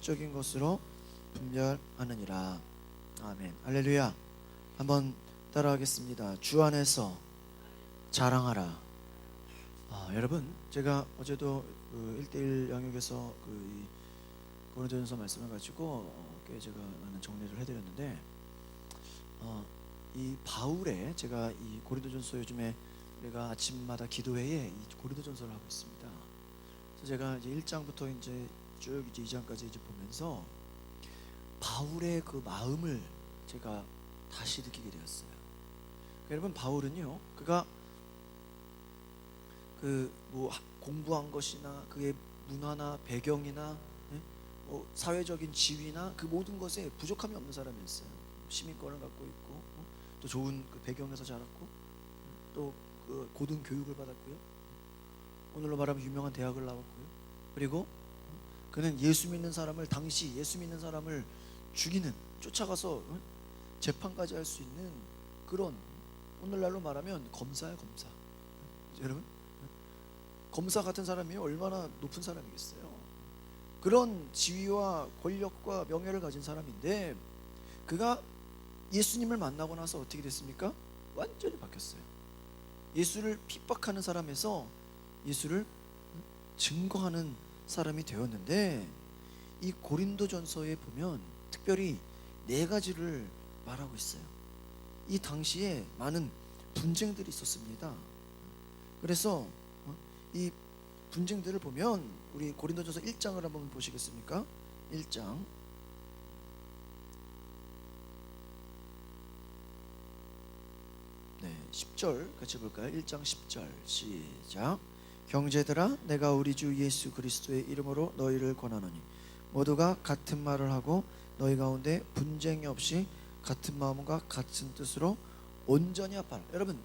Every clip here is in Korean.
사적인 것으로 분별하느니라. 아멘. 할렐루야. 한번 따라하겠습니다. 주 안에서 자랑하라. 여러분, 제가 어제도 그 1대1 영역에서 이 고린도전서 말씀을 가지고 꽤 제가 많은 정리를 해드렸는데, 이 바울의, 제가 이 고린도전서 요즘에 우리가 아침마다 기도회에 이 고린도전서를 하고 있습니다. 그래서 제가 이제 1장부터 이제 쭉 이제 2장까지 이제 보면서 바울의 그 마음을 제가 다시 느끼게 되었어요. 여러분, 바울은요, 그가 그 뭐 공부한 것이나 그의 문화나 배경이나 뭐 사회적인 지위나 그 모든 것에 부족함이 없는 사람이었어요. 시민권을 갖고 있고, 또 좋은 그 배경에서 자랐고, 또 그 고등 교육을 받았고요. 오늘로 말하면 유명한 대학을 나왔고요. 그리고 그는 예수 믿는 사람을, 당시 예수 믿는 사람을 죽이는, 쫓아가서 재판까지 할 수 있는 그런, 오늘날로 말하면 검사야, 검사. 여러분, 검사 같은 사람이 얼마나 높은 사람이겠어요. 그런 지위와 권력과 명예를 가진 사람인데, 그가 예수님을 만나고 나서 어떻게 됐습니까? 완전히 바뀌었어요. 예수를 핍박하는 사람에서 예수를 증거하는 사람이 되었는데, 이 고린도전서에 보면 특별히 4가지를 말하고 있어요. 이 당시에 많은 분쟁들이 있었습니다. 그래서 이 분쟁들을 보면, 우리 고린도전서 1장을 한번 보시겠습니까? 1장 10절 같이 볼까요? 1장 10절 시작. 형제들아, 내가 우리 주 예수 그리스도의 이름으로 너희를 권하노니 모두가 같은 말을 하고 너희 가운데 분쟁이 없이 같은 마음과 같은 뜻으로 온전히 합하라. 여러분,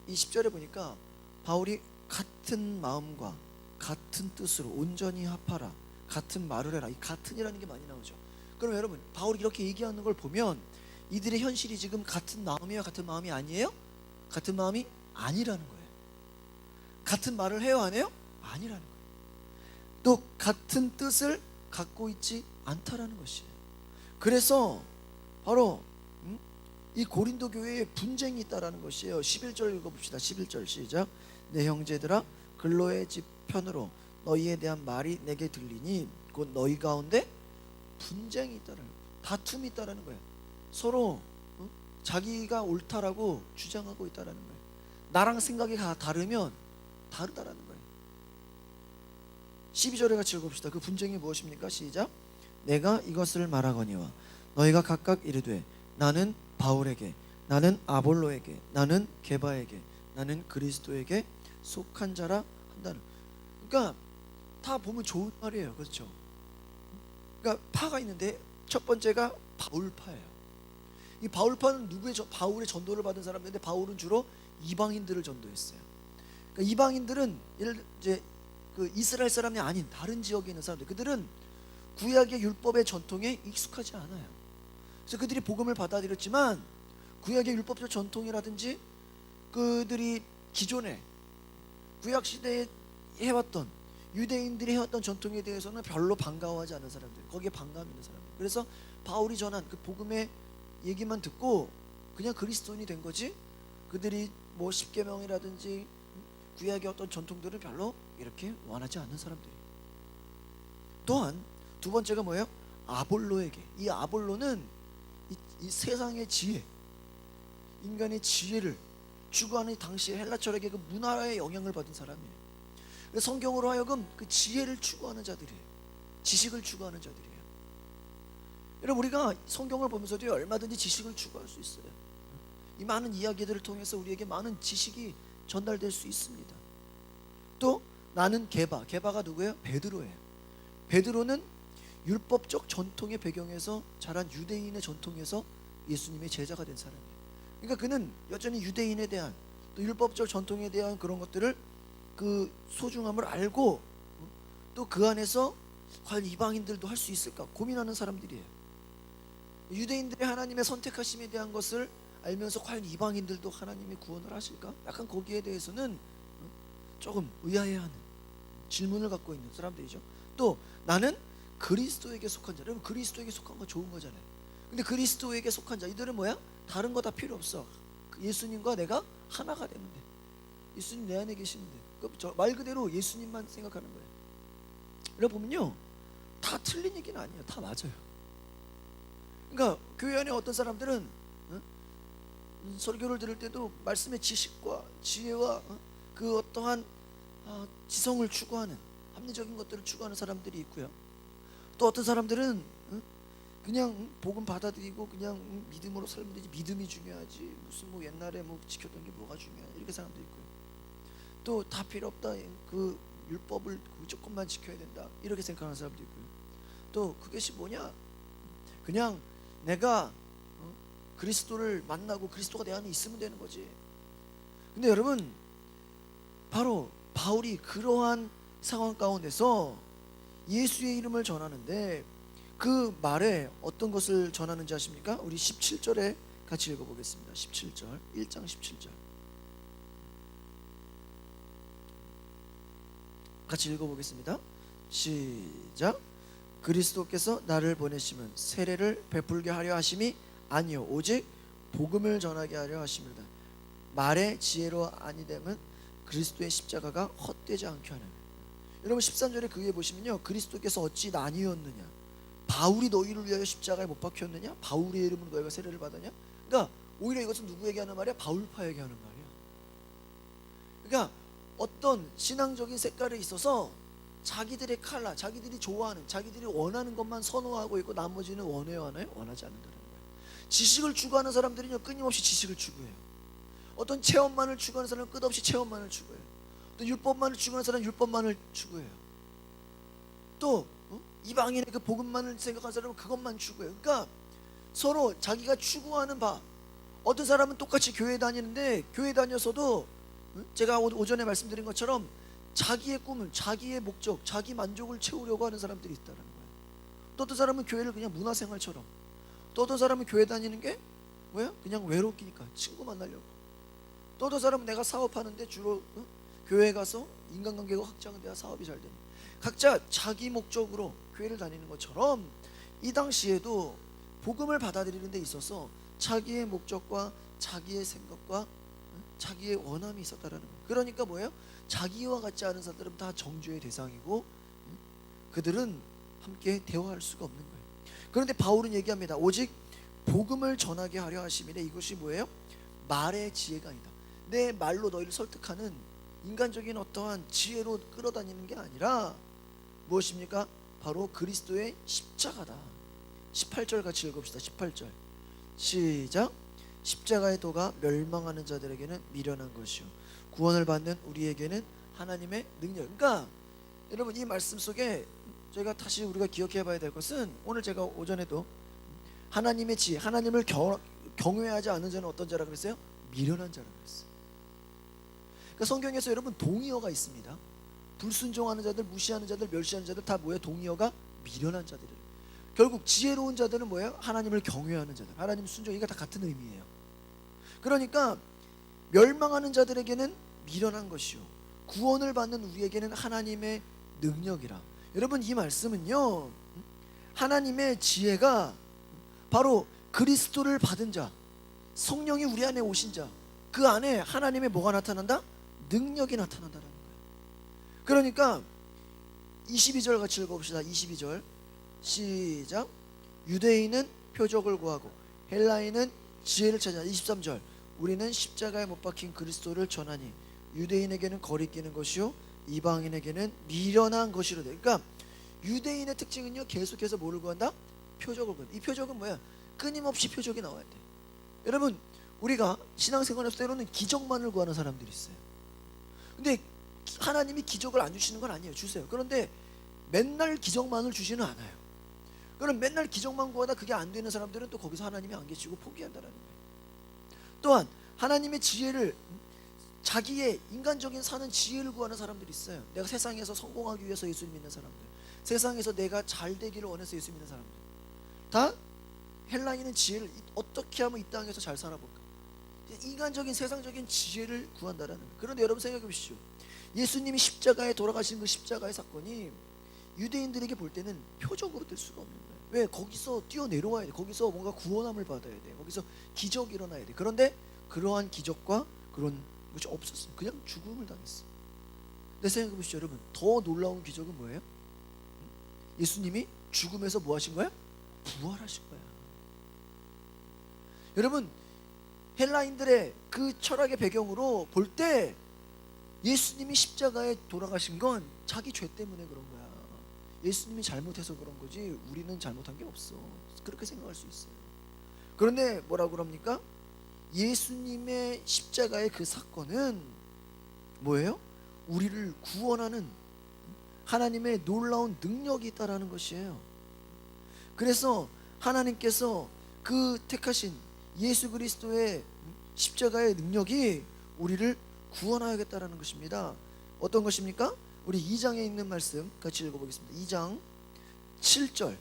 이 10절에 보니까 바울이 같은 마음과 같은 뜻으로 온전히 합하라, 같은 말을 해라, 이 같은이라는 게 많이 나오죠. 그럼 여러분, 바울이 이렇게 얘기하는 걸 보면 이들의 현실이 지금 같은 마음이에요, 같은 마음이 아니에요? 같은 마음이 아니라는 거예요. 같은 말을 해요, 안 해요? 아니라는 거예요. 또 같은 뜻을 갖고 있지 않다라는 것이에요. 그래서 바로 이 고린도 교회에 분쟁이 있다라는 것이에요. 11절 읽어봅시다. 11절 시작. 내 형제들아, 글로의 집 편으로 너희에 대한 말이 내게 들리니 곧 너희 가운데 분쟁이 있다라는 거예요. 다툼이 있다라는 거예요. 서로 자기가 옳다라고 주장하고 있다라는 거예요. 나랑 생각이 다르면 다르다라는 거예요. 12절에 같이 읽어봅시다. 그 분쟁이 무엇입니까? 시작. 내가 이것을 말하거니와 너희가 각각 이르되 나는 바울에게, 나는 아볼로에게, 나는 게바에게, 나는 그리스도에게 속한 자라 한다는. 그러니까 다 보면 좋은 말이에요, 그렇죠? 그러니까 파가 있는데 첫 번째가 바울파예요. 이 바울파는 바울의 전도를 받은 사람들인데, 바울은 주로 이방인들을 전도했어요. 그러니까 이방인들은 이제 그 이스라엘 사람이 아닌 다른 지역에 있는 사람들, 그들은 구약의 율법의 전통에 익숙하지 않아요. 그래서 그들이 복음을 받아들였지만 구약의 율법적 전통이라든지 그들이 기존에 구약 시대에 해왔던, 유대인들이 해왔던 전통에 대해서는 별로 반가워하지 않는 사람들, 거기에 반감 있는 사람들. 그래서 바울이 전한 그 복음의 얘기만 듣고 그냥 그리스도인이 된 거지, 그들이 뭐 십계명이라든지 구약의 어떤 전통들은 별로 이렇게 원하지 않는 사람들이. 또한 두 번째가 뭐예요? 아볼로에게. 이 아볼로는 이 세상의 지혜, 인간의 지혜를 추구하는 당시 헬라 철학의 그 문화의 영향을 받은 사람이에요. 그래서 성경으로 하여금 그 지혜를 추구하는 자들이에요. 지식을 추구하는 자들이에요. 여러분, 우리가 성경을 보면서도 얼마든지 지식을 추구할 수 있어요. 이 많은 이야기들을 통해서 우리에게 많은 지식이 전달될 수 있습니다. 또 나는 게바가 누구예요? 베드로예요. 베드로는 율법적 전통의 배경에서 자란 유대인의 전통에서 예수님의 제자가 된 사람이에요. 그러니까 그는 여전히 유대인에 대한, 또 율법적 전통에 대한 그런 것들을, 그 소중함을 알고, 또 그 안에서 과연 이방인들도 할 수 있을까 고민하는 사람들이에요. 유대인들의 하나님의 선택하심에 대한 것을 알면서 과연 이방인들도 하나님의 구원을 하실까? 약간 거기에 대해서는 조금 의아해하는 질문을 갖고 있는 사람들이죠. 또 나는 그리스도에게 속한 자. 여러분 그리스도에게 속한 거 좋은 거잖아요. 근데 그리스도에게 속한 자 이들은 뭐야? 다른 거 다 필요 없어. 예수님과 내가 하나가 되면 돼. 예수님 내 안에 계시는데 말 그대로 예수님만 생각하는 거예요. 여러분 보면요 다 틀린 얘기는 아니에요. 다 맞아요. 그러니까 교회 안에 어떤 사람들은 설교를 들을 때도 말씀의 지식과 지혜와 그 어떠한 지성을 추구하는 합리적인 것들을 추구하는 사람들이 있고요. 또 어떤 사람들은 그냥 복음 받아들이고 그냥 믿음으로 살면 되지, 믿음이 중요하지, 무슨 뭐 옛날에 뭐 지켰던 게 뭐가 중요하냐 이렇게 사람도 있고요. 또 다 필요 없다, 그 율법을 무조건만 지켜야 된다 이렇게 생각하는 사람도 있고요. 또 그것이 뭐냐, 그냥 내가 그리스도를 만나고 그리스도가 내 안에 있으면 되는 거지. 근데 여러분 바로 바울이 그러한 상황 가운데서 예수의 이름을 전하는데 그 말에 어떤 것을 전하는지 아십니까? 우리 17절에 같이 읽어보겠습니다. 17절 1장 17절 같이 읽어보겠습니다. 시작. 그리스도께서 나를 보내시면 세례를 베풀게 하려 하심이 아니요 오직 복음을 전하게 하려 하심이다. 말의 지혜로 아니되면 그리스도의 십자가가 헛되지 않게 하는. 여러분 13절에 그 위에 보시면요, 그리스도께서 어찌 나뉘었느냐, 바울이 너희를 위하여 십자가에 못 박혔느냐, 바울의 이름으로 너희가 세례를 받았냐. 그러니까 오히려 이것은 누구에게 하는 말이야? 바울파에게 하는 말이야. 그러니까 어떤 신앙적인 색깔에 있어서 자기들의 칼라, 자기들이 좋아하는, 자기들이 원하는 것만 선호하고 있고 나머지는 원해요, 안 해요? 원하지 않는다는 거예요. 지식을 추구하는 사람들은요 끊임없이 지식을 추구해요. 어떤 체험만을 추구하는 사람은 끝없이 체험만을 추구해요. 또 율법만을 추구하는 사람은 율법만을 추구해요. 또 이방인의 그 복음만을 생각하는 사람은 그것만 추구해요. 그러니까 서로 자기가 추구하는 바, 어떤 사람은 똑같이 교회 다니는데 교회 다녀서도 제가 오전에 말씀드린 것처럼 자기의 꿈을, 자기의 목적, 자기 만족을 채우려고 하는 사람들이 있다는 거예요. 또 어떤 사람은 교회를 그냥 문화생활처럼, 또 어떤 사람은 교회 다니는 게 뭐야? 그냥 외롭기니까 친구 만나려고. 또 어떤 사람은 내가 사업하는데 주로 교회 가서 인간관계가 확장돼야 사업이 잘 됩니다. 각자 자기 목적으로 교회를 다니는 것처럼 이 당시에도 복음을 받아들이는 데 있어서 자기의 목적과 자기의 생각과 자기의 원함이 있었다라는 거예요. 그러니까 뭐예요? 자기와 같지 않은 사람들은 다 정죄의 대상이고 그들은 함께 대화할 수가 없는 거예요. 그런데 바울은 얘기합니다. 오직 복음을 전하게 하려 하심이래. 이것이 뭐예요? 말의 지혜가 아니다. 내 말로 너희를 설득하는 인간적인 어떠한 지혜로 끌어다니는 게 아니라 무엇입니까? 바로 그리스도의 십자가다. 18절 같이 읽읍시다. 18절 시작. 십자가의 도가 멸망하는 자들에게는 미련한 것이요 구원을 받는 우리에게는 하나님의 능력. 그러니까 여러분 이 말씀 속에 저희가 다시 우리가 기억해 봐야 될 것은, 오늘 제가 오전에도 하나님의 지혜, 하나님을 경외하지 않는 자는 어떤 자라고 그랬어요? 미련한 자라고 그랬어요. 그러니까 성경에서 여러분 동의어가 있습니다. 불순종하는 자들, 무시하는 자들, 멸시하는 자들 다 뭐예요? 동의어가 미련한 자들이에요. 결국 지혜로운 자들은 뭐예요? 하나님을 경외하는 자들, 하나님 순종, 이게 다 같은 의미예요. 그러니까 멸망하는 자들에게는 미련한 것이요 구원을 받는 우리에게는 하나님의 능력이라. 여러분 이 말씀은요, 하나님의 지혜가 바로 그리스도를 받은 자, 성령이 우리 안에 오신 자, 그 안에 하나님의 뭐가 나타난다? 능력이 나타난다는 거예요. 그러니까 22절 같이 읽어봅시다. 22절 시작. 유대인은 표적을 구하고 헬라인은 지혜를 찾아. 23절 우리는 십자가에 못 박힌 그리스도를 전하니 유대인에게는 거리끼는 것이요 이방인에게는 미련한 것이로되. 그러니까 유대인의 특징은요, 계속해서 뭐를 구한다? 표적을 구한다. 이 표적은 뭐야? 끊임없이 표적이 나와야 돼. 여러분 우리가 신앙생활에서 때로는 기적만을 구하는 사람들이 있어요. 근데 하나님이 기적을 안 주시는 건 아니에요. 주세요. 그런데 맨날 기적만을 주지는 않아요. 그럼 맨날 기적만 구하다 그게 안 되는 사람들은 또 거기서 하나님이 안 계시고 포기한다는 거예요. 또한 하나님의 지혜를, 자기의 인간적인 사는 지혜를 구하는 사람들이 있어요. 내가 세상에서 성공하기 위해서 예수 믿는 사람들, 세상에서 내가 잘 되기를 원해서 예수 믿는 사람들, 다 헬라인은 지혜를 어떻게 하면 이 땅에서 잘 살아볼까, 인간적인 세상적인 지혜를 구한다라는 거예요. 그런데 여러분 생각해 보시죠. 예수님이 십자가에 돌아가신 그 십자가의 사건이 유대인들에게 볼 때는 표적으로 될 수가 없는 거예요. 왜? 거기서 뛰어내려와야 돼. 거기서 뭔가 구원함을 받아야 돼. 거기서 기적이 일어나야 돼. 그런데 그러한 기적과 그런 것이 없었어요. 그냥 죽음을 당했어요. 근데 생각해 보시죠, 여러분. 더 놀라운 기적은 뭐예요? 예수님이 죽음에서 뭐 하신 거야? 부활하신 거야. 여러분, 헬라인들의 그 철학의 배경으로 볼 때 예수님이 십자가에 돌아가신 건 자기 죄 때문에 그런 거야. 예수님이 잘못해서 그런 거지 우리는 잘못한 게 없어. 그렇게 생각할 수 있어요. 그런데 뭐라고 그럽니까? 예수님의 십자가의 그 사건은 뭐예요? 우리를 구원하는 하나님의 놀라운 능력이 있다라는 것이에요. 그래서 하나님께서 그 택하신 예수 그리스도의 십자가의 능력이 우리를 구원하겠다라는 것입니다. 어떤 것입니까? 우리 2장에 있는 말씀 같이 읽어보겠습니다. 2장 7절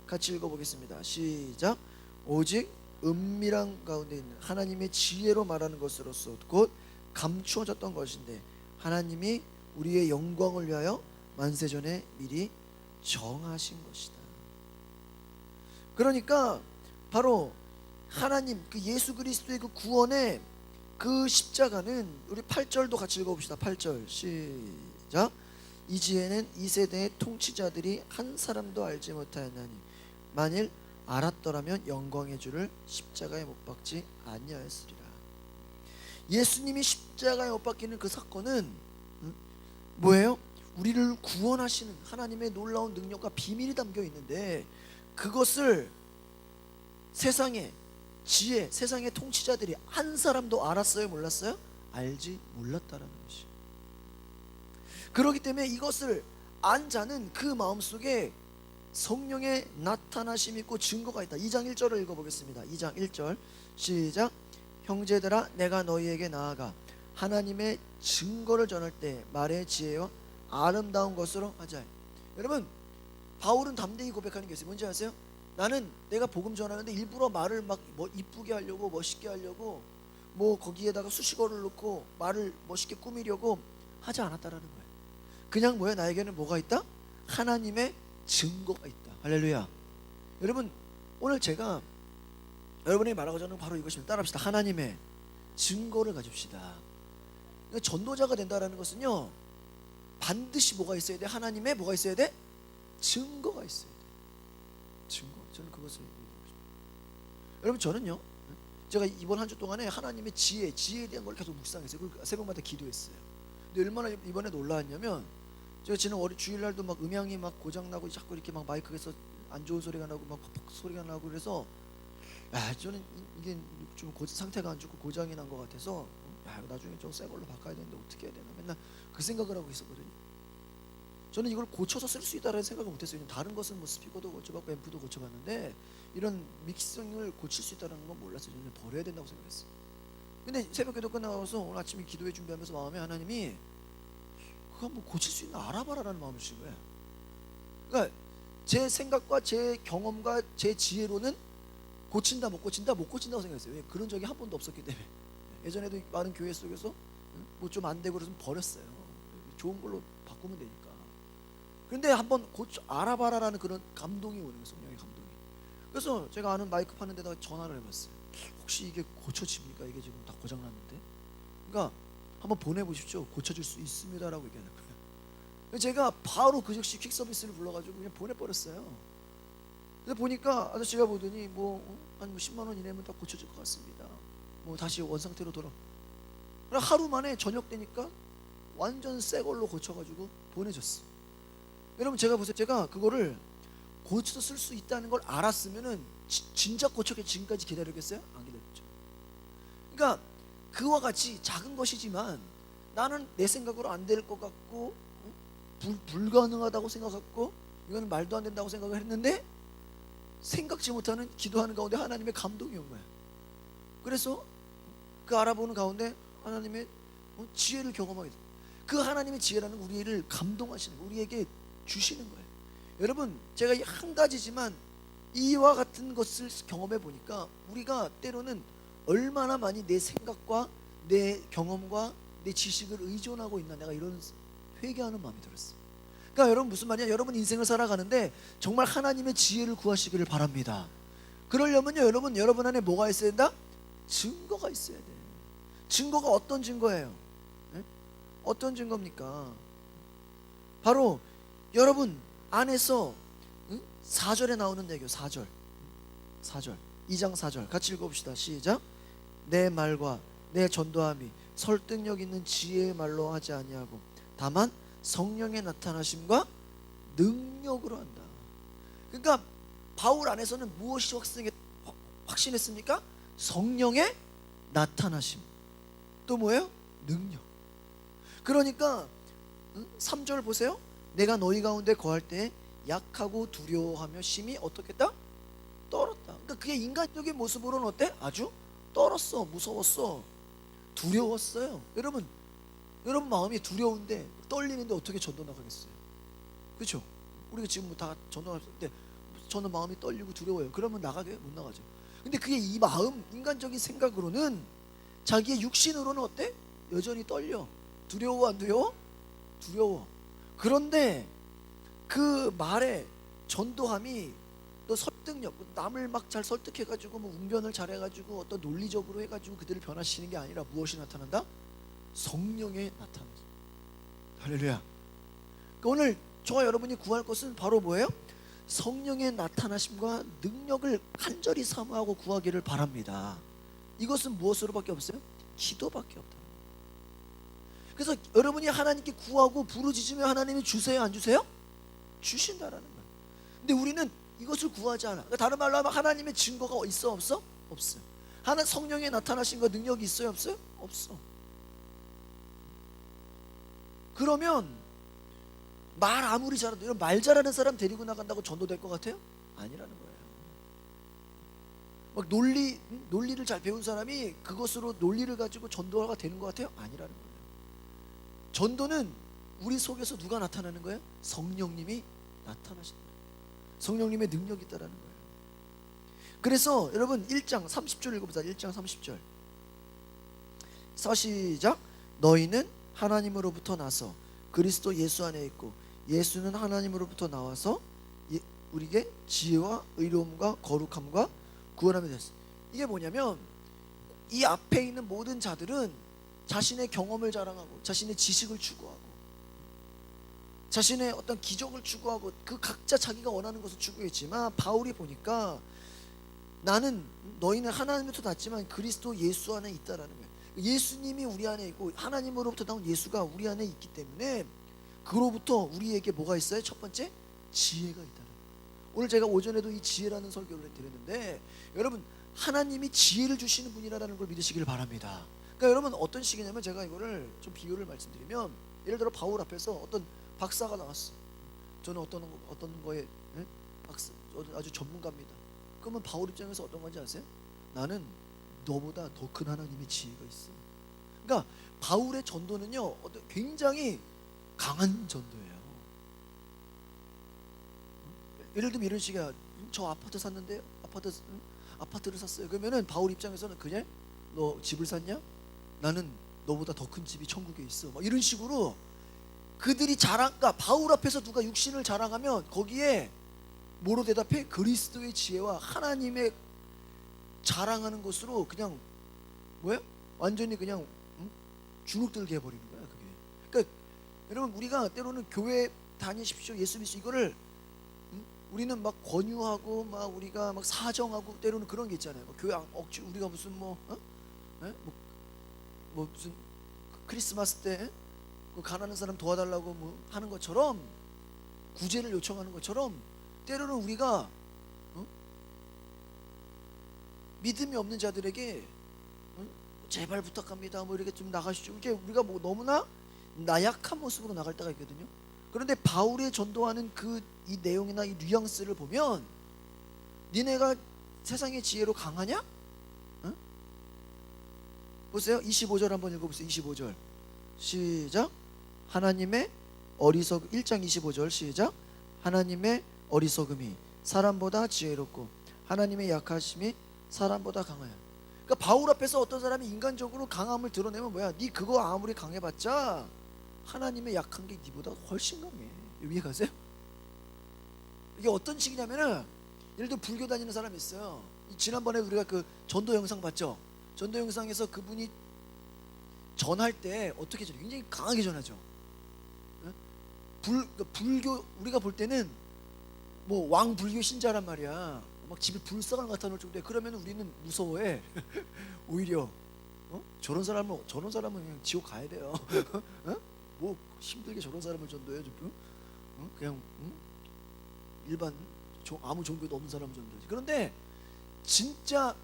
같이 읽어보겠습니다. 시작. 오직 은밀한 가운데 있는 하나님의 지혜로 말하는 것으로서 곧 감추어졌던 것인데 하나님이 우리의 영광을 위하여 만세전에 미리 정하신 것이다. 그러니까 바로 하나님 그 예수 그리스도의 그 구원의 그 십자가는 우리 8절도 같이 읽어봅시다. 8절 시작. 이지혜는 이 세대의 통치자들이 한 사람도 알지 못하였나니 만일 알았더라면 영광의 주를 십자가에 못 박지 아니하였으리라. 예수님이 십자가에 못 박히는 그 사건은 뭐예요? 우리를 구원하시는 하나님의 놀라운 능력과 비밀이 담겨 있는데 그것을 세상의 지혜, 세상의 통치자들이 한 사람도 알았어요? 몰랐어요? 알지 몰랐다라는 것이. 그렇기 때문에 이것을 안 자는 그 마음속에 성령의 나타나심이 있고 증거가 있다. 2장 1절을 읽어보겠습니다. 2장 1절 시작. 형제들아 내가 너희에게 나아가 하나님의 증거를 전할 때 말의 지혜와 아름다운 것으로 하자. 여러분, 바울은 담대히 고백하는 게 있어요. 뭔지 아세요? 나는 내가 복음 전하는데 일부러 말을 막 뭐 이쁘게 하려고 멋있게 하려고 뭐 거기에다가 수식어를 넣고 말을 멋있게 꾸미려고 하지 않았다라는 거예요. 그냥 뭐야? 나에게는 뭐가 있다? 하나님의 증거가 있다. 할렐루야. 여러분, 오늘 제가 여러분이 말하고자 하는 바로 이것입니다. 따라합시다. 하나님의 증거를 가집시다. 전도자가 된다라는 것은요 반드시 뭐가 있어야 돼? 하나님의 뭐가 있어야 돼? 증거가 있어야 돼. 증거. 저는 그것을 얘기하고 싶어요. 여러분, 저는요 제가 이번 한 주 동안에 하나님의 지혜에 대한 걸 계속 묵상했어요. 그리고 새벽마다 기도했어요. 근데 얼마나 이번에 놀라웠냐면 제가 지난 주일날도 막 음향이 막 고장나고 자꾸 이렇게 막 마이크에서 안 좋은 소리가 나고 막 팍팍 소리가 나고 그래서 저는 이게 좀 상태가 안 좋고 고장이 난 것 같아서 나중에 좀 새 걸로 바꿔야 되는데 어떻게 해야 되나 맨날 그 생각을 하고 있었거든요. 저는 이걸 고쳐서 쓸 수 있다라는 생각을 못했어요. 다른 것은 뭐 스피커도 고쳐봤고 앰프도 고쳐봤는데 이런 믹싱을 고칠 수 있다는 건 몰랐어요. 저는 버려야 된다고 생각했어요. 근데 새벽기도 끝나서 오늘 아침에 기도회 준비하면서 마음에 하나님이 그거 한번 고칠 수 있나 알아봐라라는 마음을 주신 거예요. 그러니까 제 생각과 제 경험과 제 지혜로는 고친다 못 고친다고 생각했어요. 왜? 그런 적이 한 번도 없었기 때문에. 예전에도 많은 교회 속에서 뭐 좀 안 되고 그래서 버렸어요. 좋은 걸로 바꾸면 되니까. 그런데 한번 알아봐라라는 그런 감동이 오는 거예요. 성령의 감동이. 그래서 제가 아는 마이크 파는 데다가 전화를 해봤어요. 혹시 이게 고쳐집니까? 이게 지금 다 고장났는데. 그러니까 한번 보내보십시오. 고쳐질 수 있습니다라고 얘기하는 거예요. 제가 바로 그 즉시 퀵 서비스를 불러가지고 그냥 보내버렸어요. 근데 보니까 아저씨가 보더니 한 10만 원 이내면 다 고쳐질 것 같습니다. 다시 원상태로 돌아. 하루 만에 저녁 되니까 완전 새 걸로 고쳐가지고 보내줬어. 여러분, 제가 보세요. 제가 그거를 고쳐서 쓸 수 있다는 걸 알았으면은 진작 고쳐게 지금까지 기다리겠어요? 안 기다렸죠. 그러니까 그와 같이 작은 것이지만 나는 내 생각으로 안 될 것 같고 불가능하다고 생각했고 이거는 말도 안 된다고 생각을 했는데 생각지 못하는 기도하는 가운데 하나님의 감동이 온 거야. 그래서 그 알아보는 가운데 하나님의 지혜를 경험하게 돼. 그 하나님의 지혜라는 우리를 감동하시는 거예요. 우리에게 주시는 거예요. 여러분, 제가 한 가지지만 이와 같은 것을 경험해 보니까 우리가 때로는 얼마나 많이 내 생각과 내 경험과 내 지식을 의존하고 있나, 내가 이런 회개하는 마음이 들었어요. 그러니까 여러분 무슨 말이냐? 여러분 인생을 살아가는데 정말 하나님의 지혜를 구하시기를 바랍니다. 그러려면요, 여러분 안에 뭐가 있어야 된다? 증거가 있어야 돼. 증거가 어떤 증거예요? 네? 어떤 증거입니까? 바로 여러분 안에서 4절에 나오는 얘기요. 4절 2장 4절 같이 읽어봅시다. 시작. 내 말과 내 전도함이 설득력 있는 지혜의 말로 하지 아니하고 다만 성령의 나타나심과 능력으로 한다. 그러니까 바울 안에서는 무엇이 확신했습니까? 성령의 나타나심. 또 뭐예요? 능력. 그러니까 3절 보세요. 내가 너희 가운데 거할 때 약하고 두려워하며 심히 어떻겠다? 떨었다. 그러니까 그게 인간적인 모습으로는 어때? 아주 떨었어. 무서웠어. 두려웠어요. 여러분 마음이 두려운데 떨리는데 어떻게 전도 나가겠어요? 그렇죠? 우리가 지금 다 전도 나갈 때 저는 마음이 떨리고 두려워요. 그러면 나가게 못 나가죠. 근데 그게 이 마음, 인간적인 생각으로는, 자기의 육신으로는 어때? 여전히 떨려. 두려워 안 두려워? 두려워. 그런데 그 말에 전도함이 또 설득력, 남을 막 잘 설득해가지고 뭐 웅변을 잘해가지고 어떤 논리적으로 해가지고 그들을 변화시키는 게 아니라 무엇이 나타난다? 성령의 나타나심. 할렐루야. 그러니까 오늘 저와 여러분이 구할 것은 바로 뭐예요? 성령의 나타나심과 능력을 간절히 사모하고 구하기를 바랍니다. 이것은 무엇으로밖에 없어요? 기도밖에 없다. 그래서 여러분이 하나님께 구하고 부르짖으면 하나님이 주세요, 안 주세요? 주신다라는 거예요. 근데 우리는 이것을 구하지 않아. 그러니까 다른 말로 하면 하나님의 증거가 있어, 없어? 없어요. 하나님 성령의 나타나심과 능력이 있어요, 없어요? 없어. 그러면 말 아무리 잘해도, 이런 말 잘하는 사람 데리고 나간다고 전도될 것 같아요? 아니라는 거예요. 막 논리를 잘 배운 사람이 그것으로 논리를 가지고 전도가 되는 것 같아요? 아니라는 거예요. 전도는 우리 속에서 누가 나타나는 거예요? 성령님이 나타나신다. 성령님의 능력이 있다라는 거예요. 그래서 여러분 1장 30절 읽어보자. 1장 30절 시작. 너희는 하나님으로부터 나서 그리스도 예수 안에 있고 예수는 하나님으로부터 나와서 우리에게 지혜와 의로움과 거룩함과 구원함이 됐어. 이게 뭐냐면 이 앞에 있는 모든 자들은 자신의 경험을 자랑하고 자신의 지식을 추구하고 자신의 어떤 기적을 추구하고 그 각자 자기가 원하는 것을 추구했지만, 바울이 보니까 너희는 하나님으로부터 났지만 그리스도 예수 안에 있다라는 거예요. 예수님이 우리 안에 있고 하나님으로부터 나온 예수가 우리 안에 있기 때문에 그로부터 우리에게 뭐가 있어요? 첫 번째, 지혜가 있다는 거예요. 오늘 제가 오전에도 이 지혜라는 설교를 드렸는데, 여러분 하나님이 지혜를 주시는 분이라는 걸 믿으시길 바랍니다. 그러니까 여러분 어떤 식이냐면, 제가 이거를 좀 비유를 말씀드리면, 예를 들어 바울 앞에서 어떤 박사가 나왔어. 저는 어떤 거에 박사, 아주 전문가입니다. 그러면 바울 입장에서 어떤 건지 아세요? 나는 너보다 더 큰 하나님의 지혜가 있어. 그러니까 바울의 전도는요, 굉장히 강한 전도예요. 예를 들면 이런 식이야. 저 아파트 샀는데 아파트를 샀어요. 그러면은 바울 입장에서는 그냥 너 집을 샀냐? 나는 너보다 더 큰 집이 천국에 있어. 막 이런 식으로 그들이 그러니까 바울 앞에서 누가 육신을 자랑하면 거기에 뭐로 대답해? 그리스도의 지혜와 하나님의 자랑하는 것으로 그냥 뭐예요? 완전히 그냥 주눅들게 해버리는 거야 그게. 그러니까 여러분 우리가 때로는 교회 다니십시오, 예수 믿으십시오 이거를 우리는 막 권유하고 막 우리가 막 사정하고 때로는 그런 게 있잖아요. 교회 억지 우리가 무슨 뭐 무슨 크리스마스 때 그 가난한 사람 도와달라고 뭐 하는 것처럼, 구제를 요청하는 것처럼 때로는 우리가 믿음이 없는 자들에게 제발 부탁합니다 뭐 이렇게 좀 나가시죠. 이게 우리가 뭐 너무나 나약한 모습으로 나갈 때가 있거든요. 그런데 바울의 전도하는 이 내용이나 이 뉘앙스를 보면, 니네가 세상의 지혜로 강하냐? 보세요. 25절 한번 읽어보세요. 25절 시작. 하나님의 1장 25절 시작. 하나님의 어리석음이 사람보다 지혜롭고 하나님의 약하심이 사람보다 강하여. 그러니까 바울 앞에서 어떤 사람이 인간적으로 강함을 드러내면 뭐야? 네 그거 아무리 강해봤자 하나님의 약한 게 네보다 훨씬 강해. 이해 가세요? 이게 어떤 식이냐면은 예를 들어 불교 다니는 사람이 있어요. 지난번에 우리가 그 전도 영상 봤죠? 전도 영상에서 그분이 전할 때 어떻게 전해? 굉장히 강하게 전하죠. 예? 불교 우리가 볼 때는 뭐 왕불교 신자란 말이야. 막 집에 불사가 갖다 놓을 정도에 그러면 우리는 무서워해. 오히려 저런 사람은 그냥 지옥 가야 돼요. 뭐 힘들게 저런 사람을 전도해 좀 그냥 일반 아무 종교도 없는 사람 전도지. 그런데 진짜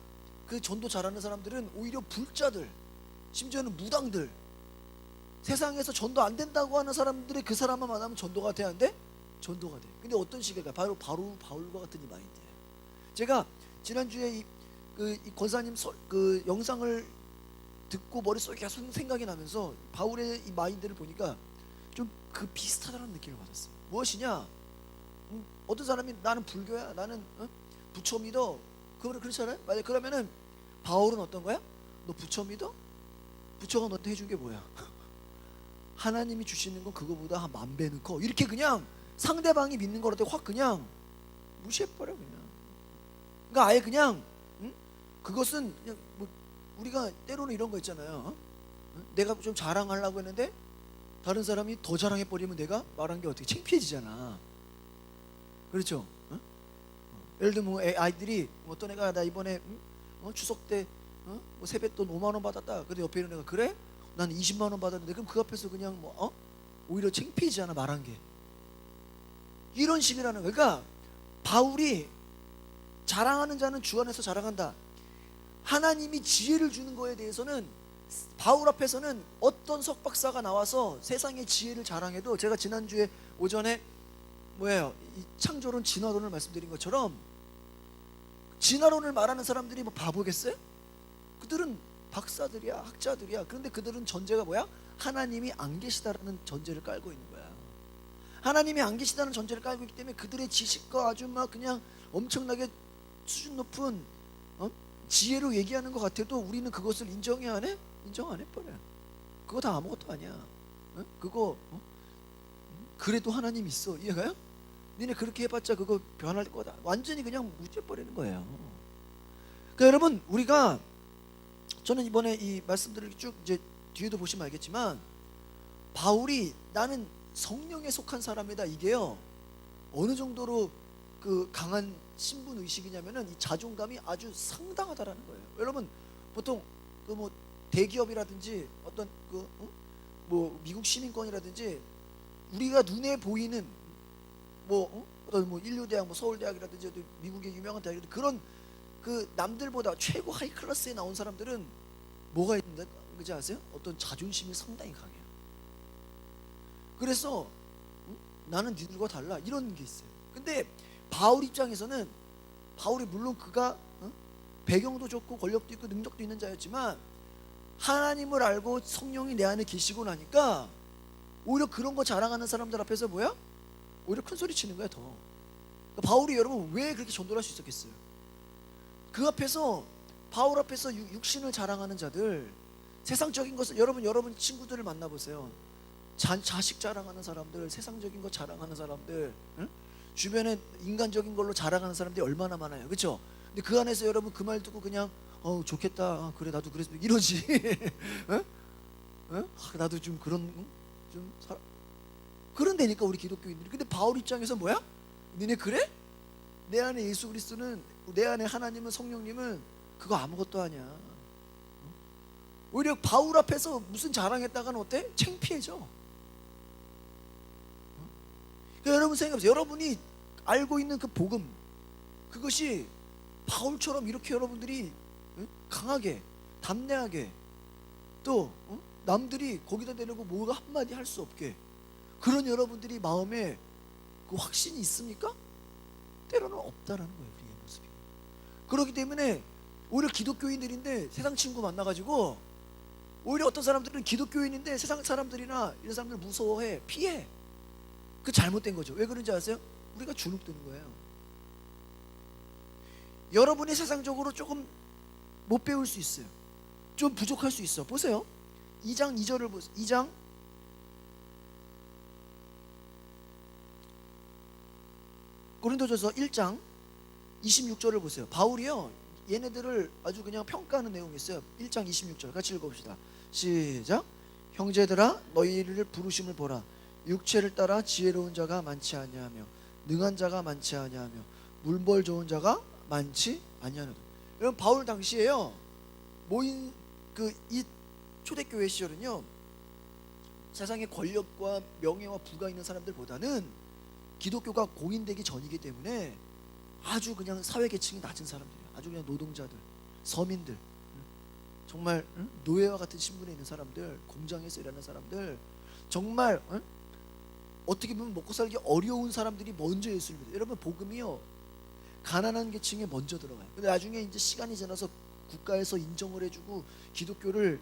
그 전도 잘하는 사람들은 오히려 불자들, 심지어는 무당들, 세상에서 전도 안 된다고 하는 사람들이 그 사람만 만나면 전도가 돼야 안 돼? 전도가 돼. 근데 어떤 식일까? 바로 바울과 같은 이 마인드예요. 제가 지난주에 이 권사님 그 영상을 듣고 머릿속에 계속 생각이 나면서 바울의 이 마인드를 보니까 좀 그 비슷하다는 느낌을 받았어요. 무엇이냐? 어떤 사람이 나는 불교야, 나는 부처 믿어. 그렇잖아요. 만약 그러면은 바울은 어떤 거야? 너 부처 믿어? 부처가 너한테 해준 게 뭐야? 하나님이 주시는 건 그거보다 한 10,000배는 커. 이렇게 그냥 상대방이 믿는 거를 확 그냥 무시해버려 그냥. 그러니까 아예 그냥 그것은 그냥 뭐 우리가 때로는 이런 거 있잖아요. 내가 좀 자랑하려고 했는데 다른 사람이 더 자랑해버리면 내가 말한 게 어떻게 창피해지잖아. 그렇죠? 예를 들면 뭐 아이들이 어떤 애가 나 이번에 추석 때 뭐 세뱃돈 5만 원 받았다. 근데 옆에 있는 애가 그래? 난 20만 원 받았는데 그럼 그 앞에서 그냥 뭐 오히려 창피해지잖아 말한 게. 이런 식이라는 거야. 그러니까 바울이 자랑하는 자는 주 안에서 자랑한다. 하나님이 지혜를 주는 거에 대해서는 바울 앞에서는 어떤 석박사가 나와서 세상의 지혜를 자랑해도 제가 지난주에 오전에 이 창조론 진화론을 말씀드린 것처럼 진화론을 말하는 사람들이 뭐 바보겠어요? 그들은 박사들이야, 학자들이야. 그런데 그들은 전제가 뭐야? 하나님이 안 계시다라는 전제를 깔고 있는 거야. 하나님이 안 계시다는 전제를 깔고 있기 때문에 그들의 지식과 아주 막 그냥 엄청나게 수준 높은 지혜로 얘기하는 것 같아도 우리는 그것을 인정해야 하네? 인정 안 해버려. 그거 다 아무것도 아니야. 그거 그래도 하나님 있어. 이해가요? 니네 그렇게 해봤자 그거 변할 거다. 완전히 그냥 무죄버리는 거예요. 그러니까 여러분 우리가 저는 이번에 이 말씀들을 쭉 이제 뒤에도 보시면 알겠지만 바울이 나는 성령에 속한 사람이다 이게요 어느 정도로 그 강한 신분 의식이냐면은 이 자존감이 아주 상당하다라는 거예요. 여러분 보통 그 뭐 대기업이라든지 어떤 그 뭐 미국 시민권이라든지 우리가 눈에 보이는 어떤 뭐 인류대학 뭐 서울대학이라든지 미국의 유명한 대학이라든지 그런 그 남들보다 최고 하이 클래스에 나온 사람들은 뭐가 있는데 그지 아세요? 어떤 자존심이 상당히 강해요. 그래서 나는 니들과 달라 이런 게 있어요. 근데 바울 입장에서는 바울이 물론 그가 배경도 좋고 권력도 있고 능력도 있는 자였지만 하나님을 알고 성령이 내 안에 계시고 나니까 오히려 그런 거 자랑하는 사람들 앞에서 오히려 큰 소리 치는 거야 더. 그러니까 바울이 여러분 왜 그렇게 전도를 할 수 있었겠어요? 그 앞에서 바울 앞에서 육신을 자랑하는 자들 세상적인 것을 여러분 친구들을 만나보세요. 자식 자랑하는 사람들 세상적인 거 자랑하는 사람들 주변에 인간적인 걸로 자랑하는 사람들이 얼마나 많아요. 그렇죠? 근데 그 안에서 여러분 그 말 듣고 그냥 좋겠다 그래 나도 그랬으면 이러지. 나도 좀 그런 데니까 우리 기독교인들이. 근데 바울 입장에서 뭐야? 니네 그래? 내 안에 예수 그리스도는 내 안에 하나님은 성령님은 그거 아무것도 아니야. 오히려 바울 앞에서 무슨 자랑했다가는 어때? 창피해져. 그러니까 여러분 생각해보세요. 여러분이 알고 있는 그 복음 그것이 바울처럼 이렇게 여러분들이 강하게 담대하게 또 남들이 거기다 대려고 뭐가 한마디 할 수 없게 그런 여러분들이 마음에 그 확신이 있습니까? 때로는 없다라는 거예요. 우리의 모습이. 그렇기 때문에 오히려 기독교인들인데 세상 친구 만나가지고 오히려 어떤 사람들은 기독교인인데 세상 사람들이나 이런 사람들 무서워해 피해. 그 잘못된 거죠. 왜 그런지 아세요? 우리가 주눅드는 거예요. 여러분이 세상적으로 조금 못 배울 수 있어요. 좀 부족할 수 있어. 보세요. 2장 2절을 보세요. 2장 고린도전서 1장 26절을 보세요. 바울이요 얘네들을 아주 그냥 평가하는 내용이 있어요. 1장 26절 같이 읽어봅시다. 시작. 형제들아 너희를 부르심을 보라. 육체를 따라 지혜로운 자가 많지 아니하며 능한 자가 많지 아니하며 물벌 좋은 자가 많지 아니하노라. 여러분 바울 당시에요 모인 이 초대교회 시절은요 세상에 권력과 명예와 부가 있는 사람들보다는 기독교가 공인되기 전이기 때문에 아주 그냥 사회계층이 낮은 사람들이에요. 아주 그냥 노동자들, 서민들, 정말 노예와 같은 신분에 있는 사람들, 공장에서 일하는 사람들, 정말 어떻게 보면 먹고 살기 어려운 사람들이 먼저 예수를 믿어요. 여러분 복음이요 가난한 계층에 먼저 들어가요. 근데 나중에 이제 시간이 지나서 국가에서 인정을 해주고 기독교를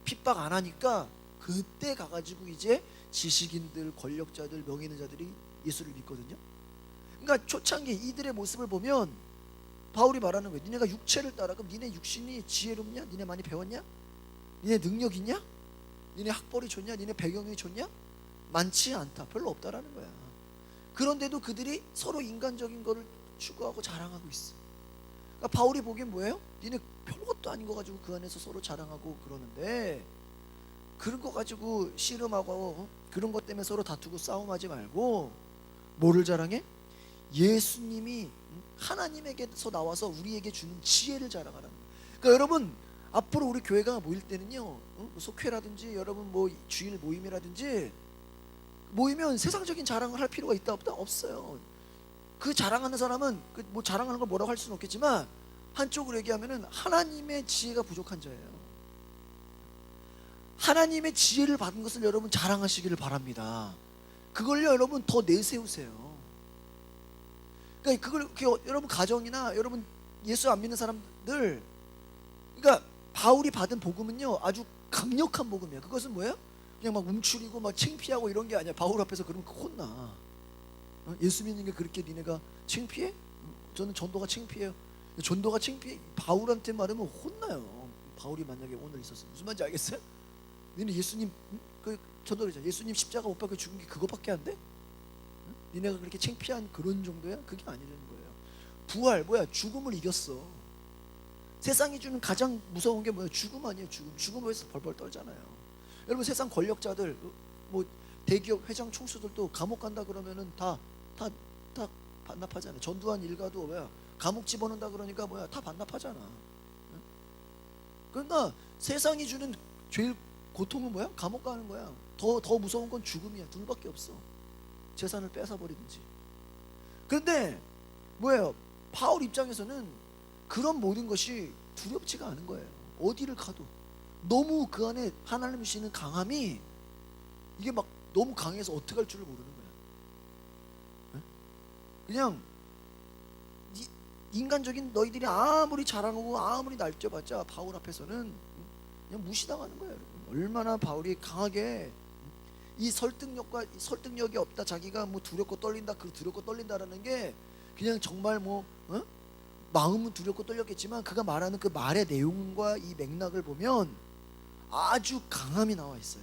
핍박 안 하니까 그때 가가지고 이제 지식인들, 권력자들, 명예 있는 자들이 예수를 믿거든요. 그러니까 초창기 이들의 모습을 보면 바울이 말하는 거예요. 니네가 육체를 따라 그럼 니네 육신이 지혜롭냐? 니네 많이 배웠냐? 니네 능력 있냐? 니네 학벌이 좋냐? 니네 배경이 좋냐? 많지 않다. 별로 없다라는 거야. 그런데도 그들이 서로 인간적인 거를 추구하고 자랑하고 있어. 그러니까 바울이 보기엔 뭐예요? 니네 별것도 아닌 거 가지고 그 안에서 서로 자랑하고 그러는데 그런 거 가지고 씨름하고 그런 것 때문에 서로 다투고 싸움하지 말고 뭐를 자랑해? 예수님이 하나님에게서 나와서 우리에게 주는 지혜를 자랑하라는 거예요. 그러니까 여러분 앞으로 우리 교회가 모일 때는요 속회라든지 여러분 뭐 주일 모임이라든지 모이면 세상적인 자랑을 할 필요가 있다 없다? 없어요. 그 자랑하는 사람은 뭐 자랑하는 걸 뭐라고 할 수는 없겠지만 한쪽으로 얘기하면은 하나님의 지혜가 부족한 자예요. 하나님의 지혜를 받은 것을 여러분 자랑하시기를 바랍니다. 그걸요 여러분 더 내세우세요. 그러니까 그걸 여러분 가정이나 여러분 예수 안 믿는 사람들, 그러니까 바울이 받은 복음은요 아주 강력한 복음이에요. 그것은 뭐예요? 그냥 막 움츠리고 막 창피하고 이런 게 아니야. 바울 앞에서 그러면 혼나. 예수 믿는 게 그렇게 니네가 창피해? 저는 전도가 창피해요. 전도가 창피해? 바울한테 말하면 혼나요. 바울이 만약에 오늘 있었어요. 무슨 말인지 알겠어요? 니네 예수님 전도를 예수님 십자가 못 박혀 죽은 게 그거밖에 안 돼? 니네가 그렇게 창피한 그런 정도야? 그게 아니라는 거예요. 부활 뭐야? 죽음을 이겼어. 세상이 주는 가장 무서운 게 뭐야? 죽음 아니에요. 죽음에서 벌벌 떨잖아요. 여러분 세상 권력자들 뭐 대기업 회장 총수들도 감옥 간다 그러면은 다 반납하잖아요. 전두환 일가도 뭐야? 감옥 집어넣는다 그러니까 뭐야? 다 반납하잖아. 그러니까 세상이 주는 제일 고통은 뭐야? 감옥 가는 거야. 더 무서운 건 죽음이야. 둘밖에 없어. 재산을 뺏어버리든지. 그런데 뭐예요? 바울 입장에서는 그런 모든 것이 두렵지가 않은 거예요. 어디를 가도 너무 그 안에 하나님이 주시는 강함이 이게 막 너무 강해서 어떻게 할 줄을 모르는 거야. 그냥 인간적인 너희들이 아무리 자랑하고 아무리 날뛰어봤자 바울 앞에서는 그냥 무시당하는 거예요. 여러분. 얼마나 바울이 강하게 이 설득력이 없다. 자기가 뭐 두렵고 떨린다. 그 두렵고 떨린다라는 게 그냥 정말 뭐 마음은 두렵고 떨렸겠지만 그가 말하는 그 말의 내용과 이 맥락을 보면 아주 강함이 나와 있어요.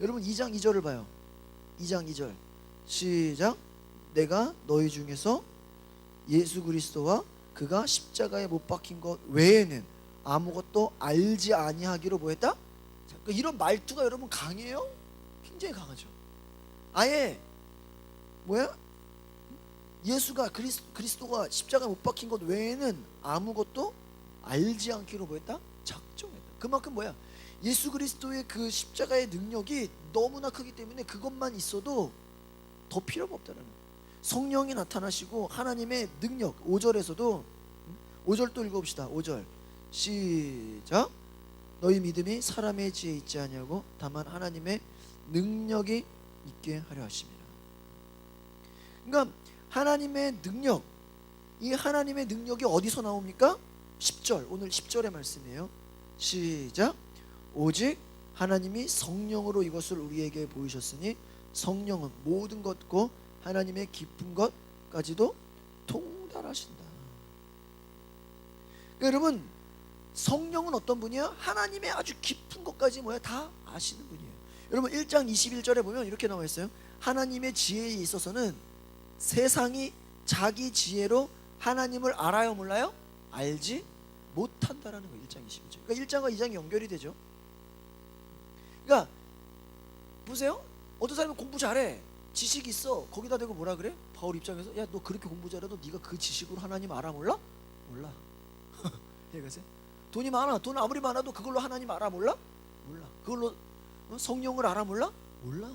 여러분 2장 2절을 봐요. 2장 2절 시작. 내가 너희 중에서 예수 그리스도와 그가 십자가에 못 박힌 것 외에는 아무것도 알지 아니하기로 뭐했다? 그러니까 이런 말투가 여러분 강해요? 굉장히 강하죠. 아예 뭐야? 예수가 그리스도가 십자가에 못 박힌 것 외에는 아무것도 알지 않기로 뭐했다? 작정했다. 그만큼 뭐야? 예수 그리스도의 그 십자가의 능력이 너무나 크기 때문에 그것만 있어도 더 필요가 없다는 거예요. 성령이 나타나시고 하나님의 능력 5절에서도 5절 또 읽어봅시다. 5절 시작. 너희 믿음이 사람의 지혜에 있지 아니하고 다만 하나님의 능력이 있게 하려 하심이라. 그러니까 하나님의 능력, 이 하나님의 능력이 어디서 나옵니까? 10절, 오늘 10절의 말씀이에요. 시작. 오직 하나님이 성령으로 이것을 우리에게 보이셨으니 성령은 모든 것고 하나님의 깊은 것까지도 통달하신다. 그러니까 여러분 성령은 어떤 분이야? 하나님의 아주 깊은 것까지 뭐야? 다 아시는 분이에요. 여러분 1장 21절에 보면 이렇게 나와 있어요. 하나님의 지혜에 있어서는 세상이 자기 지혜로 하나님을 알아요, 몰라요? 알지 못한다라는 거예요. 1장 21절. 그러니까 1장과 2장이 연결이 되죠. 그러니까 보세요. 어떤 사람은 공부 잘해, 지식이 있어. 거기다 대고 뭐라 그래? 바울 입장에서 야, 너 그렇게 공부 잘해도 네가 그 지식으로 하나님 알아, 몰라? 몰라. 이해가세요? 돈이 많아. 돈 아무리 많아도 그걸로 하나님 알아, 몰라? 몰라. 그걸로 성령을 알아, 몰라? 몰라.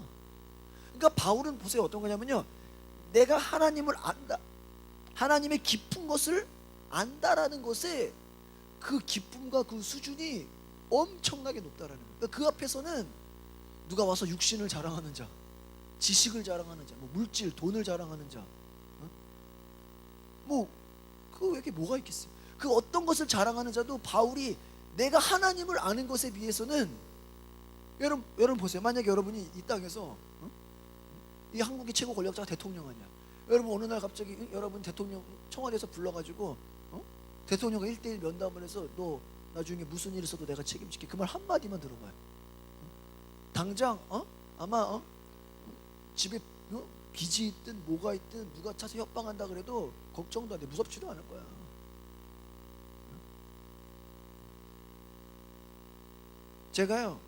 그러니까 바울은 보세요, 어떤 거냐면요, 내가 하나님을 안다, 하나님의 깊은 것을 안다라는 것에 그 기쁨과 그 수준이 엄청나게 높다라는 거예요. 그러니까 그 앞에서는 누가 와서 육신을 자랑하는 자, 지식을 자랑하는 자, 뭐 물질, 돈을 자랑하는 자, 뭐 그 외에 뭐가 있겠어요? 그 어떤 것을 자랑하는 자도 바울이 내가 하나님을 아는 것에 비해서는, 여러분 보세요. 만약에 여러분이 이 땅에서 이 한국의 최고 권력자가 대통령 아니야. 여러분 어느 날 갑자기 여러분 대통령 청와대에서 불러가지고 대통령과 1대1 면담을 해서 너 나중에 무슨 일 있어도 내가 책임질게, 그 말 한마디만 들어봐요. 당장 아마 집에 빚이 있든 뭐가 있든 누가 차서 협박한다 그래도 걱정도 안 돼. 무섭지도 않을 거야. 제가요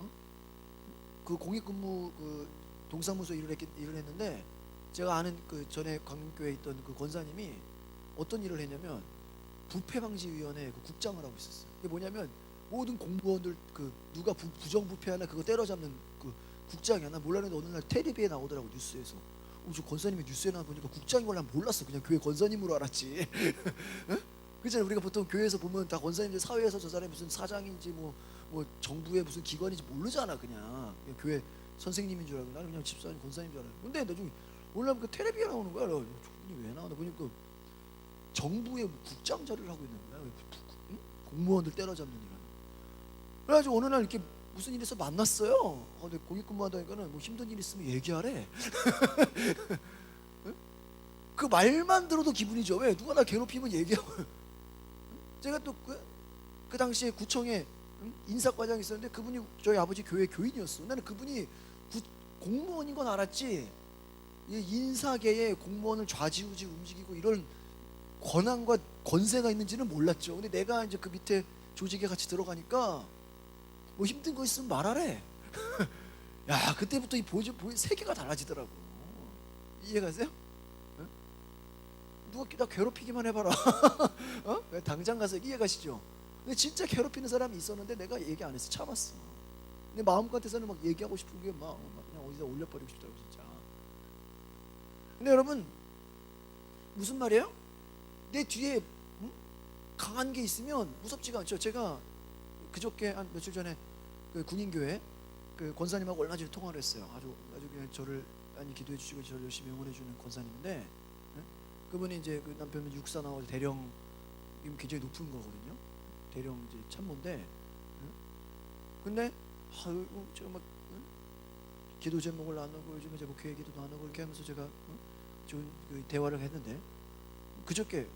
그 공익근무 그 동사무소 일을 했는데, 제가 아는 그 전에 광교에 있던 그 권사님이 어떤 일을 했냐면 부패방지위원회 그 국장을 하고 있었어요. 이게 뭐냐면 모든 공무원들 그 누가 부정부패하나 그거 때려잡는 그 국장이야. 나 몰랐는데 어느 날 텔레비에 나오더라고, 뉴스에서. 저 권사님이 뉴스에 나와 보니까 국장인 걸 난 몰랐어. 그냥 교회 권사님으로 알았지. 그잖아요. 우리가 보통 교회에서 보면 다 권사님들, 사회에서 저 사람이 무슨 사장인지 뭐 정부의 무슨 기관인지 모르잖아. 그냥 교회 선생님인 줄 알고 나는 그냥 집사님, 권사님인 줄 알았는데, 근데 나중에 오늘 그 텔레비에 나오는 거야. 저분이 왜 나오나 보니까 정부의 국장 자리를 하고 있는 거야. 공무원들 때려잡는 일 하는. 그래가지고 어느 날 이렇게 무슨 일이 있어 만났어요. 근데 공익근무하다니까는 뭐 힘든 일 있으면 얘기하래. 그 말만 들어도 기분이 좋아. 왜? 누가 나 괴롭히면 얘기하고. 제가 또 그 당시에 구청에 인사과장이 있었는데 그분이 저희 아버지 교회 교인이었어. 나는 그분이 공무원인 건 알았지, 인사계에 공무원을 좌지우지 움직이고 이런 권한과 권세가 있는지는 몰랐죠. 근데 내가 이제 그 밑에 조직에 같이 들어가니까 뭐 힘든 거 있으면 말하래. 야, 그때부터 이 세계가 달라지더라고. 이해가세요? 누가 나 괴롭히기만 해봐라. 당장 가서 이해가시죠? 근데 진짜 괴롭히는 사람이 있었는데 내가 얘기 안 해서 참았어. 근데 마음 같아서는 막 얘기하고 싶은 게 막 그냥 어디다 올려버리고 싶더라고 진짜. 근데 여러분 무슨 말이에요? 내 뒤에 강한 게 있으면 무섭지가 않죠. 제가 그저께 한 며칠 전에 그 군인교회 그 권사님하고 얼마 전에 통화를 했어요. 아주 그냥 저를 많이 기도해 주시고 저를 열심히 응원해 주는 권사님인데, 그분이 이제 그 남편은 육사 나와서 대령, 굉장히 높은 거거든요. 대령 이제 참모인데, 근데 제가 막 기도 제목을 나누고 요즘 이제 목회 기도도 나누고 이렇게 하면서 제가 좋은 그 대화를 했는데, 그저께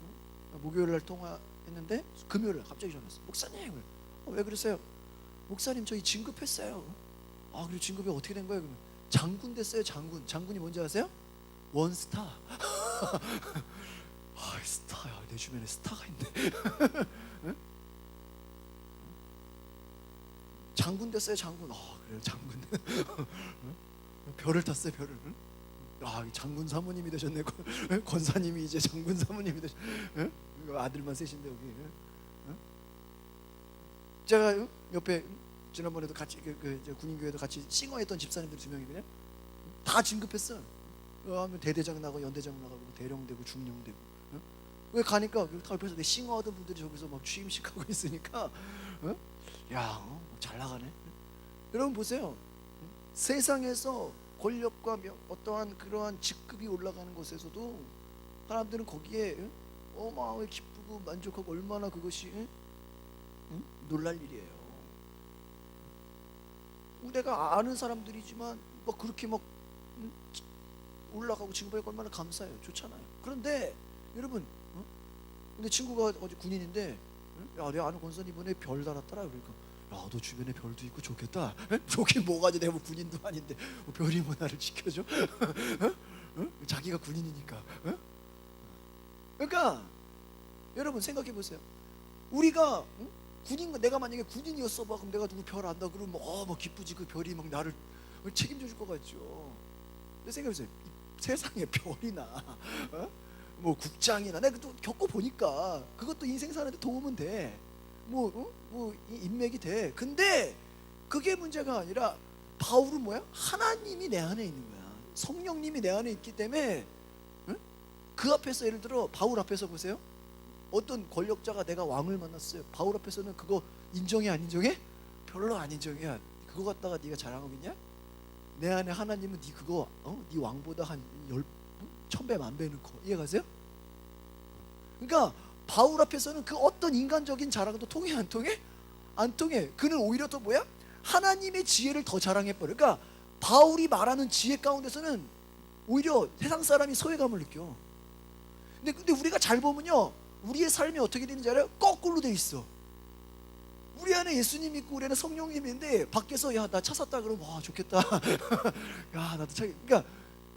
목요일 날 통화했는데 금요일 날 갑자기 전화 왔어요. 목사님, 왜 그러세요? 목사님 저희 진급했어요. 아, 그리고 진급이 어떻게 된 거예요? 그러면 장군 됐어요. 장군이 뭔지 아세요? 원스타. 아, 스타야. 내 주변에 스타가 있네. 응? 장군 됐어요. 장군. 그래요. 장군. 별을 탔어요. 별을. 장군 사모님이 되셨네. 권사님이 이제 장군 사모님이 되셨. 아들만 셋인데 여기. 제가 옆에 지난번에도 같이 군인교회도 같이 싱어했던 집사님들 2명이 그냥 다 진급했어. 하면 대대장 나고 연대장 나가고 대령 되고 중령 되고. 왜 가니까 다 옆에서 내 싱어하던 분들이 저기서 막 취임식 하고 있으니까 야, 잘 나가네. 여러분 보세요. 세상에서 권력과 어떠한 그러한 직급이 올라가는 곳에서도 사람들은 거기에 어마어마하게 기쁘고 만족하고 얼마나 그것이 놀랄 일이에요. 내가 아는 사람들이지만 막 그렇게 막 올라가고 지금 보니까 얼마나 감사해요. 좋잖아요. 그런데 여러분, 근데 친구가 어제 군인인데, 야, 내가 아는 권사님 이번에 별 달았더라. 그러니까 야, 너 주변에 별도 있고 좋겠다. 좋긴 뭐가지, 내가 뭐 군인도 아닌데 별이 뭐 나를 지켜줘? 자기가 군인이니까. 그러니까 여러분 생각해 보세요. 우리가 군인, 내가 만약에 군인이었어 봐, 그럼 내가 누구 별 안다 그러면 막 기쁘지. 그 별이 막 나를 책임져 줄 것 같죠. 근데 생각해 보세요. 세상에 별이나 뭐 국장이나 내가 또 겪어 보니까 그것도 인생 사는데 도움은 돼. 뭐 인맥이 돼. 근데 그게 문제가 아니라 바울은 뭐야? 하나님이 내 안에 있는 거야. 성령님이 내 안에 있기 때문에 그 앞에서 예를 들어 바울 앞에서 보세요. 어떤 권력자가 내가 왕을 만났어요. 바울 앞에서는 그거 인정해 안 인정해? 별로 안 인정해. 그거 갖다가 네가 자랑하겠냐? 내 안에 하나님은 네 그거 네 왕보다 한 1000배 만배는 커. 이해가세요? 그러니까 바울 앞에서는 그 어떤 인간적인 자랑도 통해 안 통해? 안 통해. 그는 오히려 또 뭐야? 하나님의 지혜를 더 자랑해버려. 그러니까 바울이 말하는 지혜 가운데서는 오히려 세상 사람이 소외감을 느껴. 근데 우리가 잘 보면요, 우리의 삶이 어떻게 되는지 알아요? 거꾸로 돼 있어. 우리 안에 예수님 있고 우리 안에 성령님이 있는데 밖에서 야 나 차 샀다 그러면 와 좋겠다. 야 나도 차. 그러니까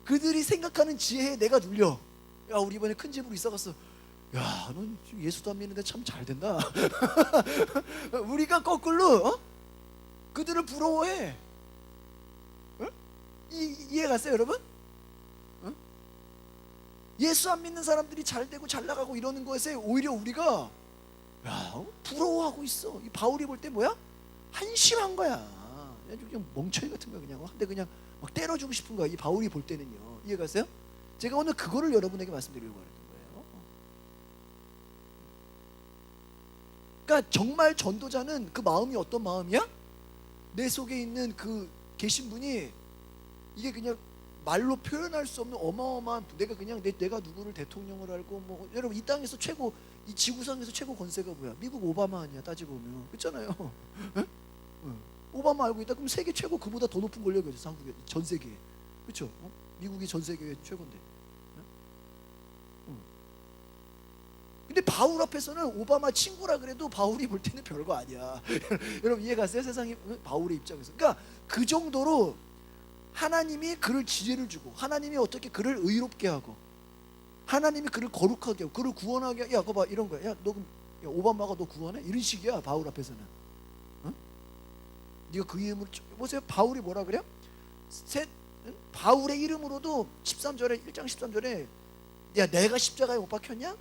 그들이 생각하는 지혜에 내가 눌려. 야 우리 이번에 큰 집으로 이사 갔어. 야 넌 예수도 안 믿는데 참 잘 된다. 우리가 거꾸로 그들을 부러워해. 이해 갔어요 여러분? 예수 안 믿는 사람들이 잘 되고 잘 나가고 이러는 것에 오히려 우리가 부러워하고 있어. 이 바울이 볼 때 뭐야? 한심한 거야. 그냥 멍청이 같은 거야. 그냥 근데 그냥 막 때려주고 싶은 거야. 이 바울이 볼 때는요. 이해 가세요? 제가 오늘 그거를 여러분에게 말씀드리려고 하는 거예요. 그러니까 정말 전도자는 그 마음이 어떤 마음이야? 내 속에 있는 그 계신 분이 이게 그냥 말로 표현할 수 없는 어마어마한, 내가 그냥 내가 누구를 대통령을 알고 뭐 여러분 이 땅에서 최고, 이 지구상에서 최고 권세가 뭐야? 미국 오바마 아니야 따지고 보면. 그렇잖아요. 오바마 알고 있다 그럼 세계 최고, 그보다 더 높은 권력이 있어 한국에, 전 세계에. 그렇죠? 미국이 전 세계 최고인데. 근데 바울 앞에서는 오바마 친구라 그래도 바울이 볼 때는 별거 아니야. 여러분 이해가세요? 세상이 바울의 입장에서. 그러니까 그 정도로 하나님이 그를 지혜를 주고, 하나님이 어떻게 그를 의롭게 하고, 하나님이 그를 거룩하게 하고, 그를 구원하게 하고. 야 그거 봐 이런 거야. 야 너 오바마가 너 구원해? 이런 식이야 바울 앞에서는. 네가 그 이름으로 보세요. 바울이 뭐라 그래요? 바울의 이름으로도 13절에 1장 13절에 야 내가 십자가에 못 박혔냐?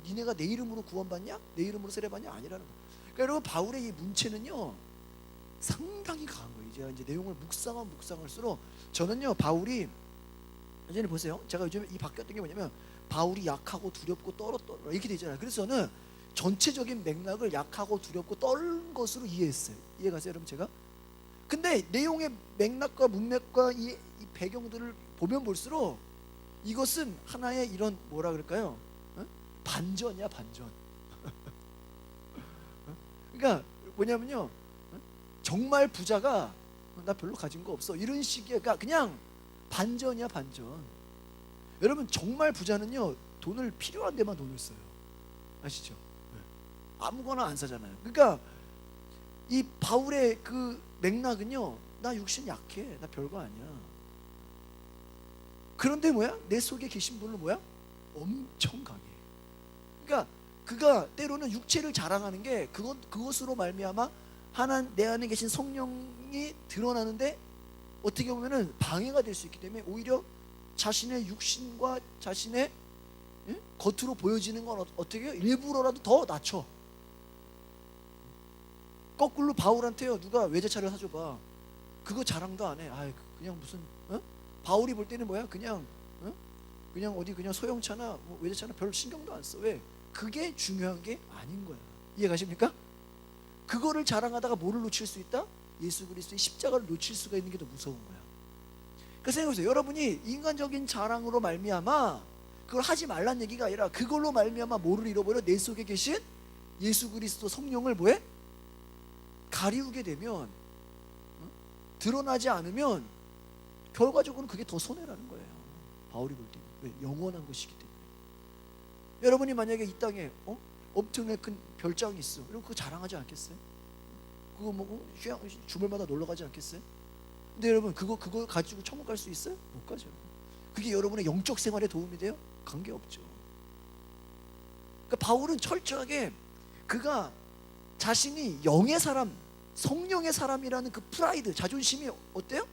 니네가 내 이름으로 구원받냐? 내 이름으로 세례받냐? 아니라는 거야. 그러니까 여러분 바울의 이 문체는요 상당히 강한 거예요. 이제 내용을 묵상할수록 저는요 바울이 이제 보세요. 제가 요즘에 이 바뀌었던 게 뭐냐면 바울이 약하고 두렵고 떨어 이렇게 되잖아요. 그래서 저는 전체적인 맥락을 약하고 두렵고 떨는 것으로 이해했어요. 이해가세요 여러분 제가? 근데 내용의 맥락과 문맥과 이 배경들을 보면 볼수록 이것은 하나의 이런 뭐라 그럴까요? 반전이야 반전. 그러니까 뭐냐면요 정말 부자가 나 별로 가진 거 없어 이런 식의, 그러니까 그냥 반전이야 반전. 여러분 정말 부자는요 돈을 필요한 데만 돈을 써요. 아시죠? 아무거나 안 사잖아요. 그러니까 이 바울의 그 맥락은요 나 육신 약해, 나 별거 아니야. 그런데 뭐야? 내 속에 계신 분은 뭐야? 엄청 강해. 그러니까 그가 때로는 육체를 자랑하는 게 그것으로 말미암아 내 안에 계신 성령이 드러나는데 어떻게 보면은 방해가 될 수 있기 때문에 오히려 자신의 육신과 자신의 겉으로 보여지는 건 어떻게 해요? 일부러라도 더 낮춰. 거꾸로 바울한테요 누가 외제차를 사줘봐, 그거 자랑도 안 해. 그냥 무슨 바울이 볼 때는 뭐야? 그냥 어디 그냥 소형차나 뭐 외제차나 별 신경도 안 써. 왜? 그게 중요한 게 아닌 거야. 이해 가십니까? 그거를 자랑하다가 뭐를 놓칠 수 있다? 예수 그리스도의 십자가를 놓칠 수가 있는 게 더 무서운 거야. 그래서 생각해보세요. 여러분이 인간적인 자랑으로 말미암아 그걸 하지 말란 얘기가 아니라 그걸로 말미암아 뭐를 잃어버려? 내 속에 계신 예수 그리스도 성령을 뭐해? 가리우게 되면 드러나지 않으면 결과적으로는 그게 더 손해라는 거예요. 바울이 볼 때는. 왜? 영원한 것이기 때문에. 여러분이 만약에 이 땅에 엄청나게 큰 별장이 있어. 그럼 그거 자랑하지 않겠어요? 그거 뭐 주말마다 놀러 가지 않겠어요? 근데 여러분 그거 가지고 천국 갈 수 있어요? 못 가죠. 그게 여러분의 영적 생활에 도움이 돼요? 관계없죠. 그러니까 바울은 철저하게 그가 자신이 영의 사람, 성령의 사람이라는 그 프라이드, 자존심이 어때요?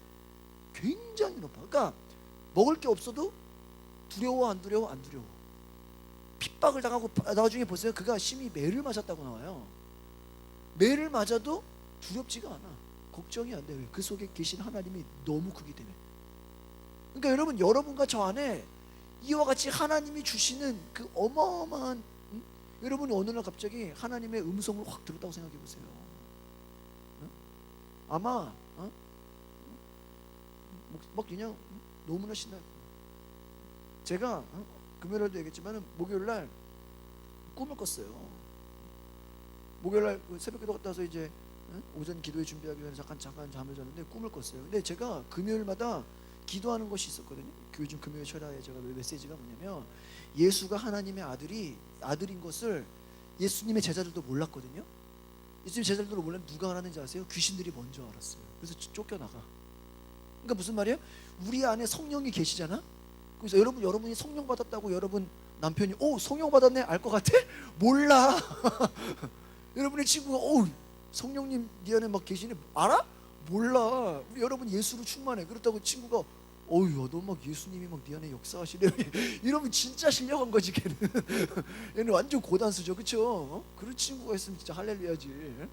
굉장히 높아. 그러니까 먹을 게 없어도 두려워 안 두려워? 안 두려워. 핍박을 당하고 나중에 보세요. 그가 심히 매를 맞았다고 나와요. 매를 맞아도 두렵지가 않아. 걱정이 안 돼요. 그 속에 계신 하나님이 너무 크기 때문에. 그러니까 여러분, 여러분과 저 안에 이와 같이 하나님이 주시는 그 어마어마한 여러분이 어느 날 갑자기 하나님의 음성을 확 들었다고 생각해 보세요. 아마 막 그냥 너무나 신나요. 제가 금요일날도 얘기했지만 목요일날 꿈을 꿨어요. 목요일날 새벽기도 갔다 와서 이제 오전 기도회 준비하기 전에 잠깐 잠을 잤는데 꿈을 꿨어요. 근데 제가 금요일마다 기도하는 것이 있었거든요. 요즘 금요일 철야에 제가 메시지가 뭐냐면, 예수가 하나님의 아들인 것을 예수님의 제자들도 몰랐거든요. 예수님 제자들도 몰랐는데 누가 알았는지 아세요? 귀신들이 먼저 알았어요. 그래서 쫓겨나가. 그러니까 무슨 말이에요? 우리 안에 성령이 계시잖아. 그래서 여러분이 성령 받았다고 여러분 남편이 성령 받았네 알 것 같아? 몰라. 여러분의 친구가 성령님 네 안에 막 계시네 알아? 몰라. 우리 여러분 예수로 충만해. 그렇다고 친구가 너 막 예수님이 막 네 안에 역사하시네 이러면 진짜 실력한 거지. 걔는 얘는 완전 고단수죠, 그렇죠? 그런 친구가 있으면 진짜 할렐루야지.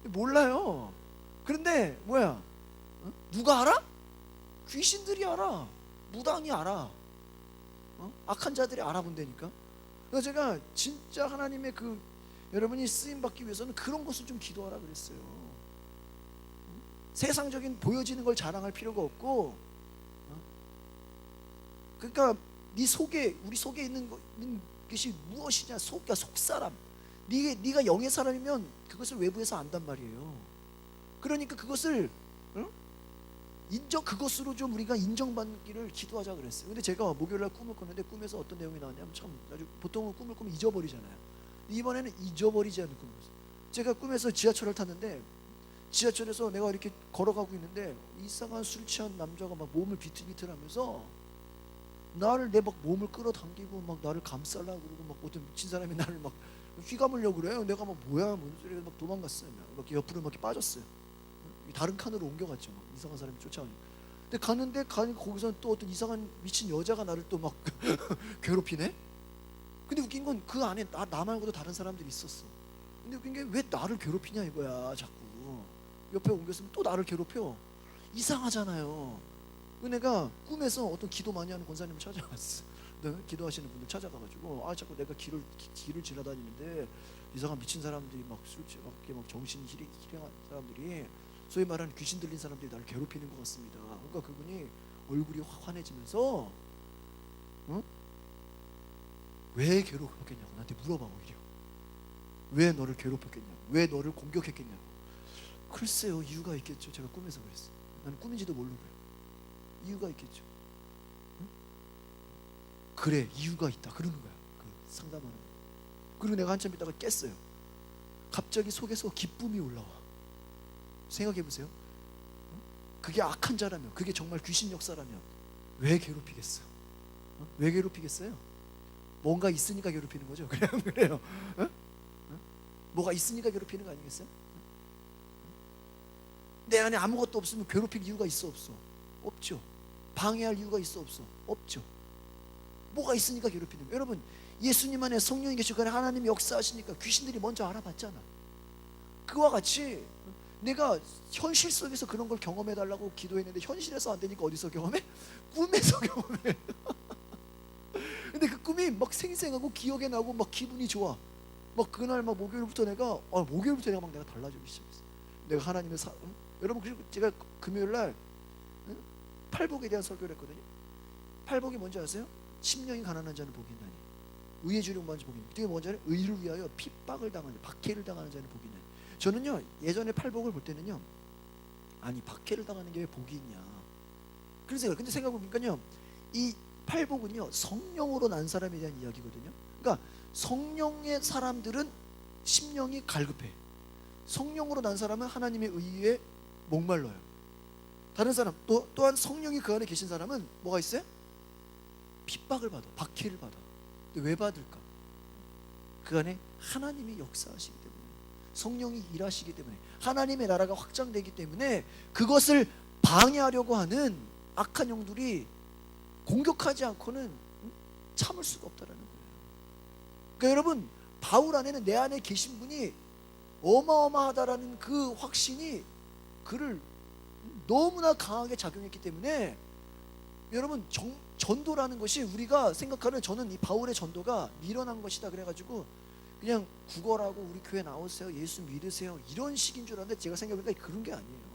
몰라요. 그런데 뭐야? 누가 알아? 귀신들이 알아. 무당이 알아. 악한 자들이 알아본다니까. 그래서 제가 진짜 하나님의 그 여러분이 쓰임 받기 위해서는 그런 것을 좀 기도하라 그랬어요. 세상적인 보여지는 걸 자랑할 필요가 없고, 그러니까 우리 속에 있는 것이 무엇이냐? 속사람. 네가 영의 사람이면 그것을 외부에서 안단 말이에요. 그러니까 그것을 그것으로 좀 우리가 인정받기를 기도하자 그랬어요. 근데 제가 목요일날 꿈을 꿨는데 꿈에서 어떤 내용이 나왔냐면, 참 아주 보통은 꿈을 꾸면 잊어버리잖아요. 이번에는 잊어버리지 않는 꿈을 꿨어요. 제가 꿈에서 지하철을 탔는데, 지하철에서 내가 이렇게 걸어가고 있는데 이상한 술 취한 남자가 막 몸을 비틀비틀하면서 내 막 몸을 끌어당기고 막 나를 감싸려고 그러고, 막 어떤 미친 사람이 나를 막 휘감으려고 그래요. 내가 막 뭐야 뭔 소리야 막 도망갔어요. 막 옆으로 막 빠졌어요. 다른 칸으로 옮겨갔죠. 막 이상한 사람이 쫓아오니까. 근데 가는데 거기서 또 어떤 이상한 미친 여자가 나를 또 막 괴롭히네. 근데 웃긴 건 그 안에 나 말고도 다른 사람들이 있었어. 근데 웃긴 게 왜 나를 괴롭히냐 이거야. 자꾸 옆에 옮겼으면 또 나를 괴롭혀. 이상하잖아요. 내가 꿈에서 어떤 기도 많이 하는 권사님을 찾아갔어. 기도하시는 분들 찾아가가지고 자꾸 내가 길을 지나다니는데 이상한 미친 사람들이 막 술 취하게 막 정신이 희령한 사람들이, 소위 말하는 귀신 들린 사람들이 나를 괴롭히는 것 같습니다. 그러니까 그분이 얼굴이 확 환해지면서 왜 괴롭혔겠냐고 나한테 물어봐. 오히려 왜 너를 괴롭혔겠냐고, 왜 너를 공격했겠냐고. 글쎄요, 이유가 있겠죠. 제가 꿈에서 그랬어요. 나는 꿈인지도 모르고요. 이유가 있겠죠. 그래, 이유가 있다 그러는 거야. 그 상담하는 거야. 그리고 내가 한참 있다가 깼어요. 갑자기 속에서 기쁨이 올라와. 생각해 보세요. 그게 악한 자라면, 그게 정말 귀신 역사라면 왜 괴롭히겠어? 왜 괴롭히겠어요? 뭔가 있으니까 괴롭히는 거죠. 그냥 그래요. 뭐가 있으니까 괴롭히는 거 아니겠어요? 내 안에 아무것도 없으면 괴롭힐 이유가 있어 없어? 없죠. 방해할 이유가 있어 없어? 없죠. 뭐가 있으니까 괴롭히는 거예요. 여러분, 예수님 안에 성령이 계시고 하나님이 역사하시니까 귀신들이 먼저 알아봤잖아. 그와 같이 내가 현실 속에서 그런 걸 경험해 달라고 기도했는데 현실에서 안 되니까 어디서 경험해? 꿈에서 경험해. 근데 그 꿈이 막 생생하고 기억에 나고 막 기분이 좋아. 막 그날 막 목요일부터 내가 막 내가 달라지기 시작했어. 내가 하나님의 여러분, 그리고 제가 금요일날 팔복에 대한 설교를 했거든요. 팔복이 뭔지 아세요? 심령이 가난한 자는 복이 있나니 의에 주려고 하는 복이 있나니. 그게 뭔지 알아요? 의를 위하여 핍박을 당하는, 박해를 당하는 자는 복이 있나니. 저는요, 예전에 팔복을 볼 때는요, 아니 박해를 당하는 게 왜 복이 있냐 그런 근데 생각해보니까요, 이 팔복은요 성령으로 난 사람에 대한 이야기거든요. 그러니까 성령의 사람들은 심령이 갈급해. 성령으로 난 사람은 하나님의 의에 목말라요. 다른 사람 또한 성령이 그 안에 계신 사람은 뭐가 있어요? 핍박을 받아, 박해를 받아. 근데 왜 받을까? 그 안에 하나님이 역사하시기 때문에, 성령이 일하시기 때문에, 하나님의 나라가 확장되기 때문에 그것을 방해하려고 하는 악한 영들이 공격하지 않고는 참을 수가 없다라는 거예요. 그러니까 여러분, 바울 안에는, 내 안에 계신 분이 어마어마하다라는 그 확신이 그를 너무나 강하게 작용했기 때문에, 여러분, 전도라는 것이 우리가 생각하는, 저는 이 바울의 전도가 미련한 것이다 그래가지고 그냥 구걸하고 우리 교회 나오세요, 예수 믿으세요, 이런 식인 줄 알았는데, 제가 생각해보니까 그런 게 아니에요.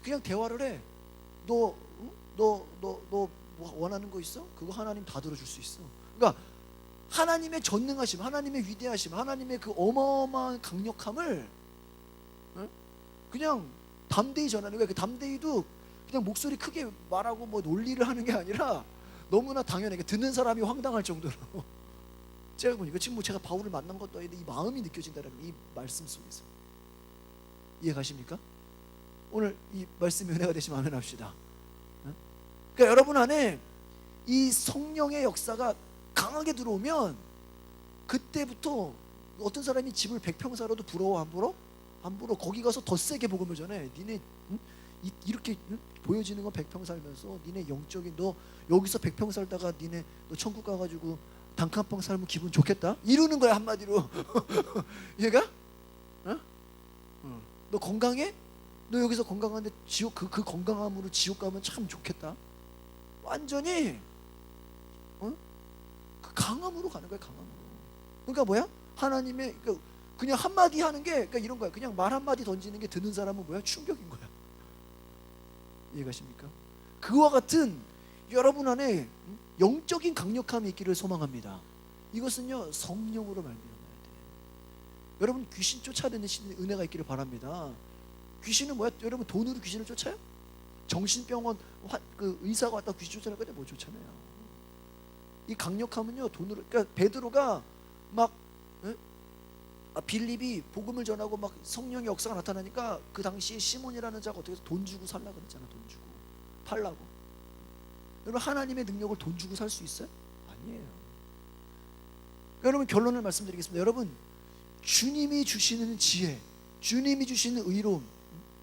그냥 대화를 해. 너 원하는 거 있어? 그거 하나님 다 들어줄 수 있어. 그러니까 하나님의 전능하심, 하나님의 위대하심, 하나님의 그 어마어마한 강력함을 그냥 담대히 전하는 거야. 그 담대히도 그냥 목소리 크게 말하고 뭐 논리를 하는 게 아니라 너무나 당연하게 듣는 사람이 황당할 정도로 제가 보니까 지금 뭐 제가 바울을 만난 것도 아닌데 이 마음이 느껴진다는 이 말씀 속에서. 이해 가십니까? 오늘 이 말씀이 은혜가 되시면 아멘 합시다. 그러니까 여러분 안에 이 성령의 역사가 강하게 들어오면 그때부터 어떤 사람이 집을 100평 살아도 부러워? 안 부러워? 안 부러워. 거기 가서 더 세게 복음을 전해. 니네 이렇게 보여지는 건 100평 살면서 니네 영적인, 너 여기서 100평 살다가 니네 너 천국 가가지고 단칸방 살면 기분 좋겠다? 이러는 거야, 한마디로. 얘가? 너 건강해? 너 여기서 건강한데 지옥, 그 건강함으로 지옥 가면 참 좋겠다. 완전히 그 강함으로 가는 거야, 강함으로. 그러니까 뭐야? 하나님의, 그냥 한마디 하는 게, 그러니까 이런 거야. 그냥 말 한마디 던지는 게 듣는 사람은 뭐야? 충격인 거야. 이해가십니까? 그와 같은 여러분 안에 영적인 강력함이 있기를 소망합니다. 이것은요, 성령으로 말미암아야 돼요. 여러분, 귀신 쫓아내시는 은혜가 있기를 바랍니다. 귀신은 뭐야? 여러분, 돈으로 귀신을 쫓아요? 정신병원 그 의사가 왔다 귀신 쫓아낼 건데 못 쫓아내요. 이 강력함은요, 돈으로. 그러니까 베드로가 막 빌립이 복음을 전하고 막 성령의 역사가 나타나니까 그 당시에 시몬이라는 자가 어떻게 해서 돈 주고 살라 그랬잖아. 돈 주고 팔라고. 여러분, 하나님의 능력을 돈 주고 살 수 있어요? 아니에요. 그러니까 여러분, 결론을 말씀드리겠습니다. 여러분, 주님이 주시는 지혜, 주님이 주시는 의로움,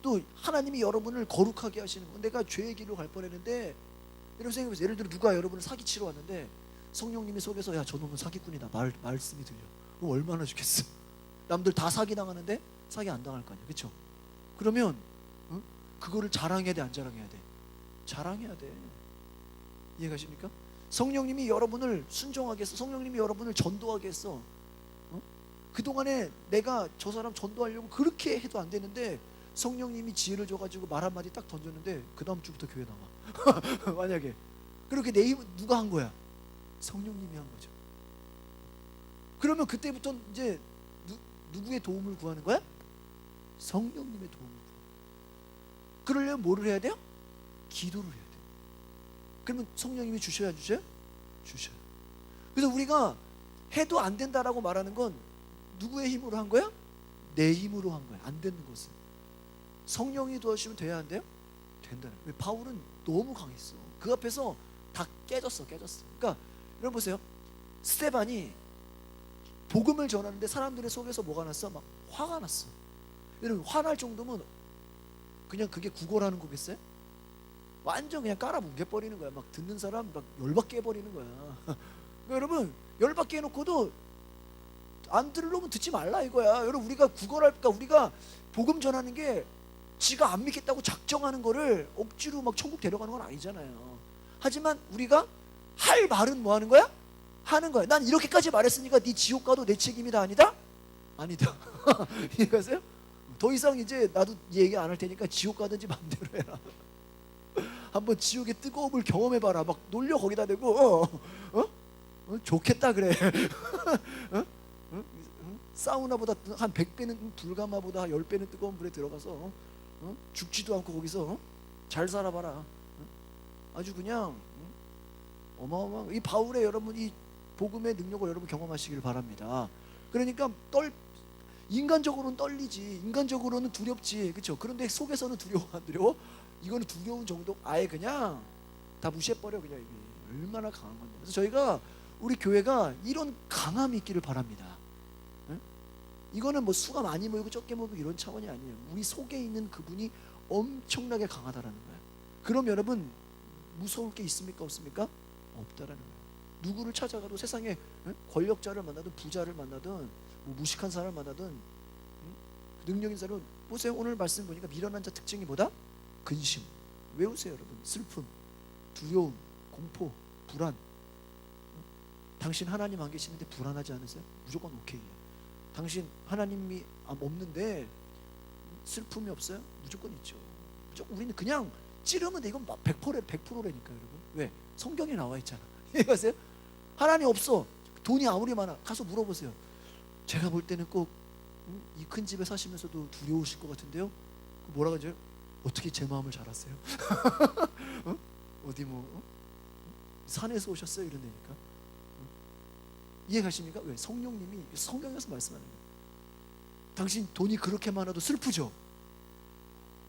또 하나님이 여러분을 거룩하게 하시는 거. 내가 죄의 길로 갈 뻔했는데, 여러분 생각해보세요. 예를 들어 누가 여러분을 사기치러 왔는데 성령님이 속에서, 야, 저놈은 사기꾼이다, 말씀이 들려. 그럼 얼마나 좋겠어. 남들 다 사기 당하는데 사기 안 당할 거 아니야, 그렇죠? 그러면 그거를 자랑해야 돼, 안 자랑해야 돼? 자랑해야 돼. 이해가십니까? 성령님이 여러분을 순종하게 했어. 성령님이 여러분을 전도하게 했어. 그동안에 내가 저 사람 전도하려고 그렇게 해도 안 되는데 성령님이 지혜를 줘가지고 말 한마디 딱 던졌는데 그 다음 주부터 교회 나와. 만약에 그렇게 내 힘은 누가 한 거야? 성령님이 한 거죠. 그러면 그때부터 이제 누구의 도움을 구하는 거야? 성령님의 도움을 구하는. 그러려면 뭐를 해야 돼요? 기도를 해야 돼요. 그러면 성령님이 주셔야 주셔요? 주셔요. 그래서 우리가 해도 안 된다라고 말하는 건 누구의 힘으로 한 거야? 내 힘으로 한 거야. 안 되는 것은 성령이 도와주시면 돼야 한대요? 된다는. 왜? 바울은 너무 강했어. 그 앞에서 다 깨졌어. 그러니까 여러분 보세요. 스데반이 복음을 전하는데 사람들의 속에서 뭐가 났어? 막 화가 났어. 여러분, 화날 정도면 그냥 그게 구걸하는 거겠어요? 완전 그냥 깔아뭉개버리는 거야. 막 듣는 사람 막 열받게 해버리는 거야. 그러니까 여러분, 열받게 해놓고도 안 들으려면 듣지 말라 이거야. 여러분, 우리가 구걸할까? 우리가 복음 전하는 게 지가 안 믿겠다고 작정하는 거를 억지로 막 천국 데려가는 건 아니잖아요. 하지만 우리가 할 말은 뭐 하는 거야? 하는 거야. 난 이렇게까지 말했으니까 네 지옥 가도 내 책임이다, 아니다? 아니다. 이해가세요? 더 이상 이제 나도 얘기 안 할 테니까 지옥 가든지 마음대로 해라. 한번 지옥의 뜨거움을 경험해봐라. 막 놀려 거기다 대고 좋겠다 그래. 사우나보다 한 100배는, 불가마보다 한 10배는 뜨거운 물에 들어가서 죽지도 않고 거기서 잘 살아봐라. 아주 그냥 어마어마한 이 바울의 여러분 이 복음의 능력을 여러분 경험하시길 바랍니다. 그러니까 인간적으로는 떨리지, 인간적으로는 두렵지, 그렇죠? 그런데 속에서는 두려워 안 두려워? 이거는 두려운 정도 아예 그냥 다 무시해버려. 그냥 이게 얼마나 강한 건데. 그래서 저희가 우리 교회가 이런 강함이 있기를 바랍니다. 예? 이거는 뭐 수가 많이 모이고 적게 모이고 이런 차원이 아니에요. 우리 속에 있는 그분이 엄청나게 강하다라는 거예요. 그럼 여러분 무서울 게 있습니까 없습니까? 없다라는 거예요. 누구를 찾아가도 세상에 권력자를 만나든 부자를 만나든 뭐 무식한 사람을 만나든 능력 있는 사람은 보세요. 오늘 말씀 보니까 미련한 자 특징이 뭐다? 근심. 외우세요 여러분. 슬픔, 두려움, 공포, 불안. 당신 하나님 안 계시는데 불안하지 않으세요? 무조건 오케이예요. 당신 하나님이 없는데 슬픔이 없어요? 무조건 있죠. 무조건 우리는 그냥 찌르면 돼. 이건 100%라니까 여러분. 왜? 성경에 나와 있잖아. 이해가세요? 하나님 없어. 돈이 아무리 많아. 가서 물어보세요. 제가 볼 때는 꼭 이 큰 집에 사시면서도 두려우실 것 같은데요. 뭐라고 하죠? 어떻게 제 마음을 잘 아세요? 어디 산에서 오셨어요? 이런다니까. 이해 가십니까? 왜? 성령님이 성경에서 말씀하는 거예요. 당신 돈이 그렇게 많아도 슬프죠?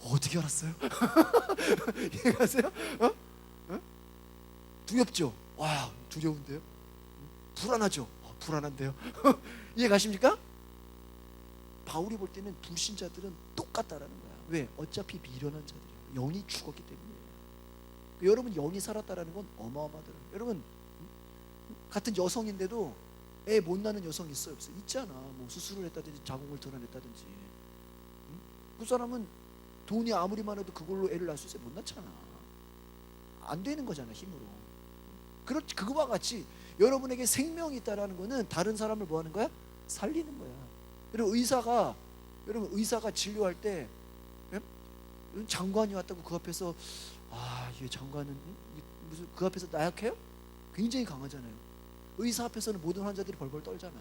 어떻게 알았어요? 이해 가세요? 두렵죠? 와, 두려운데요? 불안하죠? 불안한데요? 이해 가십니까? 바울이 볼 때는 불신자들은 똑같다라는 거야. 왜? 어차피 미련한 자들이야. 영이 죽었기 때문이에요. 여러분 영이 살았다라는 건 어마어마하더라고요. 여러분 같은 여성인데도 애 못 낳는 여성 있어요 없어요? 있잖아. 뭐 수술을 했다든지 자궁을 드러냈다든지. 그 사람은 돈이 아무리 많아도 그걸로 애를 낳을 수 있어요? 못 낳잖아. 안 되는 거잖아 힘으로. 그거와 같이 여러분에게 생명이 있다라는 거는 다른 사람을 뭐 하는 거야? 살리는 거야. 여러분 의사가 진료할 때 장관이 왔다고 그 앞에서 이 장관은 무슨 그 앞에서 나약해요? 굉장히 강하잖아요. 의사 앞에서는 모든 환자들이 벌벌 떨잖아.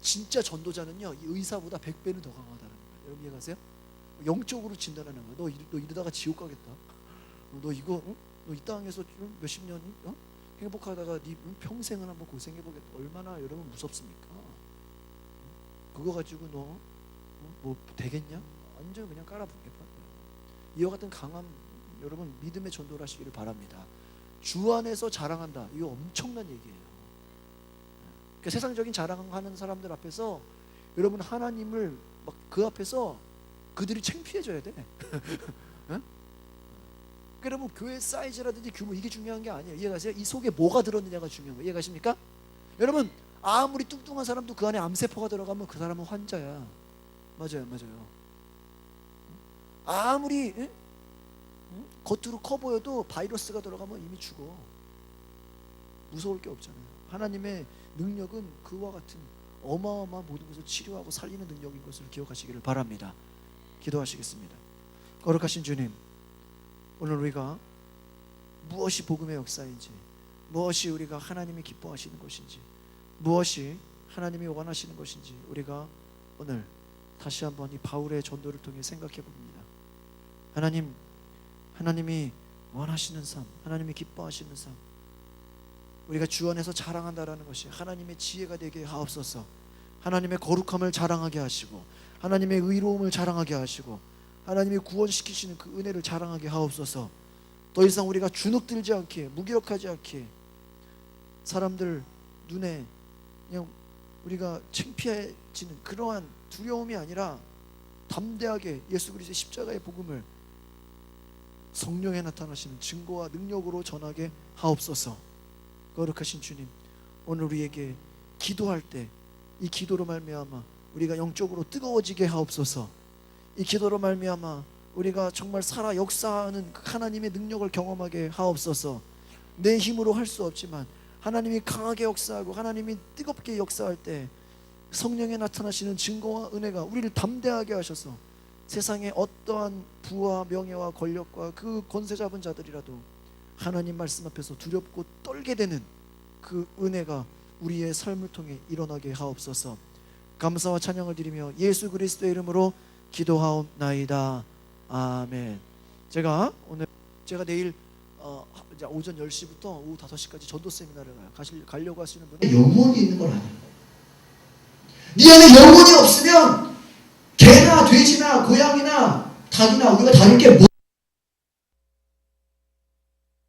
진짜 전도자는요 이 의사보다 100배는 더 강하다는 거예요. 여러분 이해가세요? 영적으로 진단하는 거야. 너 이러다가 지옥 가겠다. 너 이거 너 이 땅에서 몇십 년 행복하다가 네 평생을 한번 고생해보겠다. 얼마나 여러분 무섭습니까? 그거 가지고 너 뭐 되겠냐? 완전 그냥 깔아붙게 봐요. 이와 같은 강함 여러분 믿음의 전도를 하시기를 바랍니다. 주 안에서 자랑한다. 이거 엄청난 얘기예요. 그러니까 세상적인 자랑하는 사람들 앞에서 여러분 하나님을 막 그 앞에서 그들이 창피해져야 돼. 응? 여러분 교회 사이즈라든지 규모 이게 중요한 게 아니에요. 이해가세요? 이 속에 뭐가 들었느냐가 중요한 거예요. 이해가십니까? 여러분 아무리 뚱뚱한 사람도 그 안에 암세포가 들어가면 그 사람은 환자야. 맞아요. 아무리 겉으로 커 보여도 바이러스가 들어가면 이미 죽어. 무서울 게 없잖아요. 하나님의 능력은 그와 같은 어마어마한 모든 것을 치료하고 살리는 능력인 것을 기억하시기를 바랍니다. 기도하시겠습니다. 거룩하신 주님, 오늘 우리가 무엇이 복음의 역사인지, 무엇이 우리가 하나님이 기뻐하시는 것인지, 무엇이 하나님이 원하시는 것인지 우리가 오늘 다시 한번 이 바울의 전도를 통해 생각해 봅니다. 하나님이 원하시는 삶, 하나님이 기뻐하시는 삶, 우리가 주 안에서 자랑한다라는 것이 하나님의 지혜가 되게 하옵소서. 하나님의 거룩함을 자랑하게 하시고 하나님의 의로움을 자랑하게 하시고 하나님이 구원시키시는 그 은혜를 자랑하게 하옵소서. 더 이상 우리가 주눅들지 않게, 무기력하지 않게, 사람들 눈에 그냥 우리가 창피해지는 그러한 두려움이 아니라 담대하게 예수 그리스도의 십자가의 복음을 성령에 나타나시는 증거와 능력으로 전하게 하옵소서. 거룩하신 주님, 오늘 우리에게 기도할 때 이 기도로 말미암아 우리가 영적으로 뜨거워지게 하옵소서. 이 기도로 말미암아 우리가 정말 살아 역사하는 하나님의 능력을 경험하게 하옵소서. 내 힘으로 할 수 없지만 하나님이 강하게 역사하고 하나님이 뜨겁게 역사할 때 성령에 나타나시는 증거와 은혜가 우리를 담대하게 하셔서 세상의 어떠한 부와 명예와 권력과 그 권세 잡은 자들이라도 하나님 말씀 앞에서 두렵고 떨게 되는 그 은혜가 우리의 삶을 통해 일어나게 하옵소서. 감사와 찬양을 드리며 예수 그리스도의 이름으로 기도하옵나이다. 아멘. 제가 내일 이제 오전 10시부터 오후 5시까지 전도 세미나를 가려고 하시는 분은 영혼이 있는 걸 아는 거예요. 네 안에 영혼이 없으면 개나 돼지나 고양이나 닭이나 우리가 다룰 게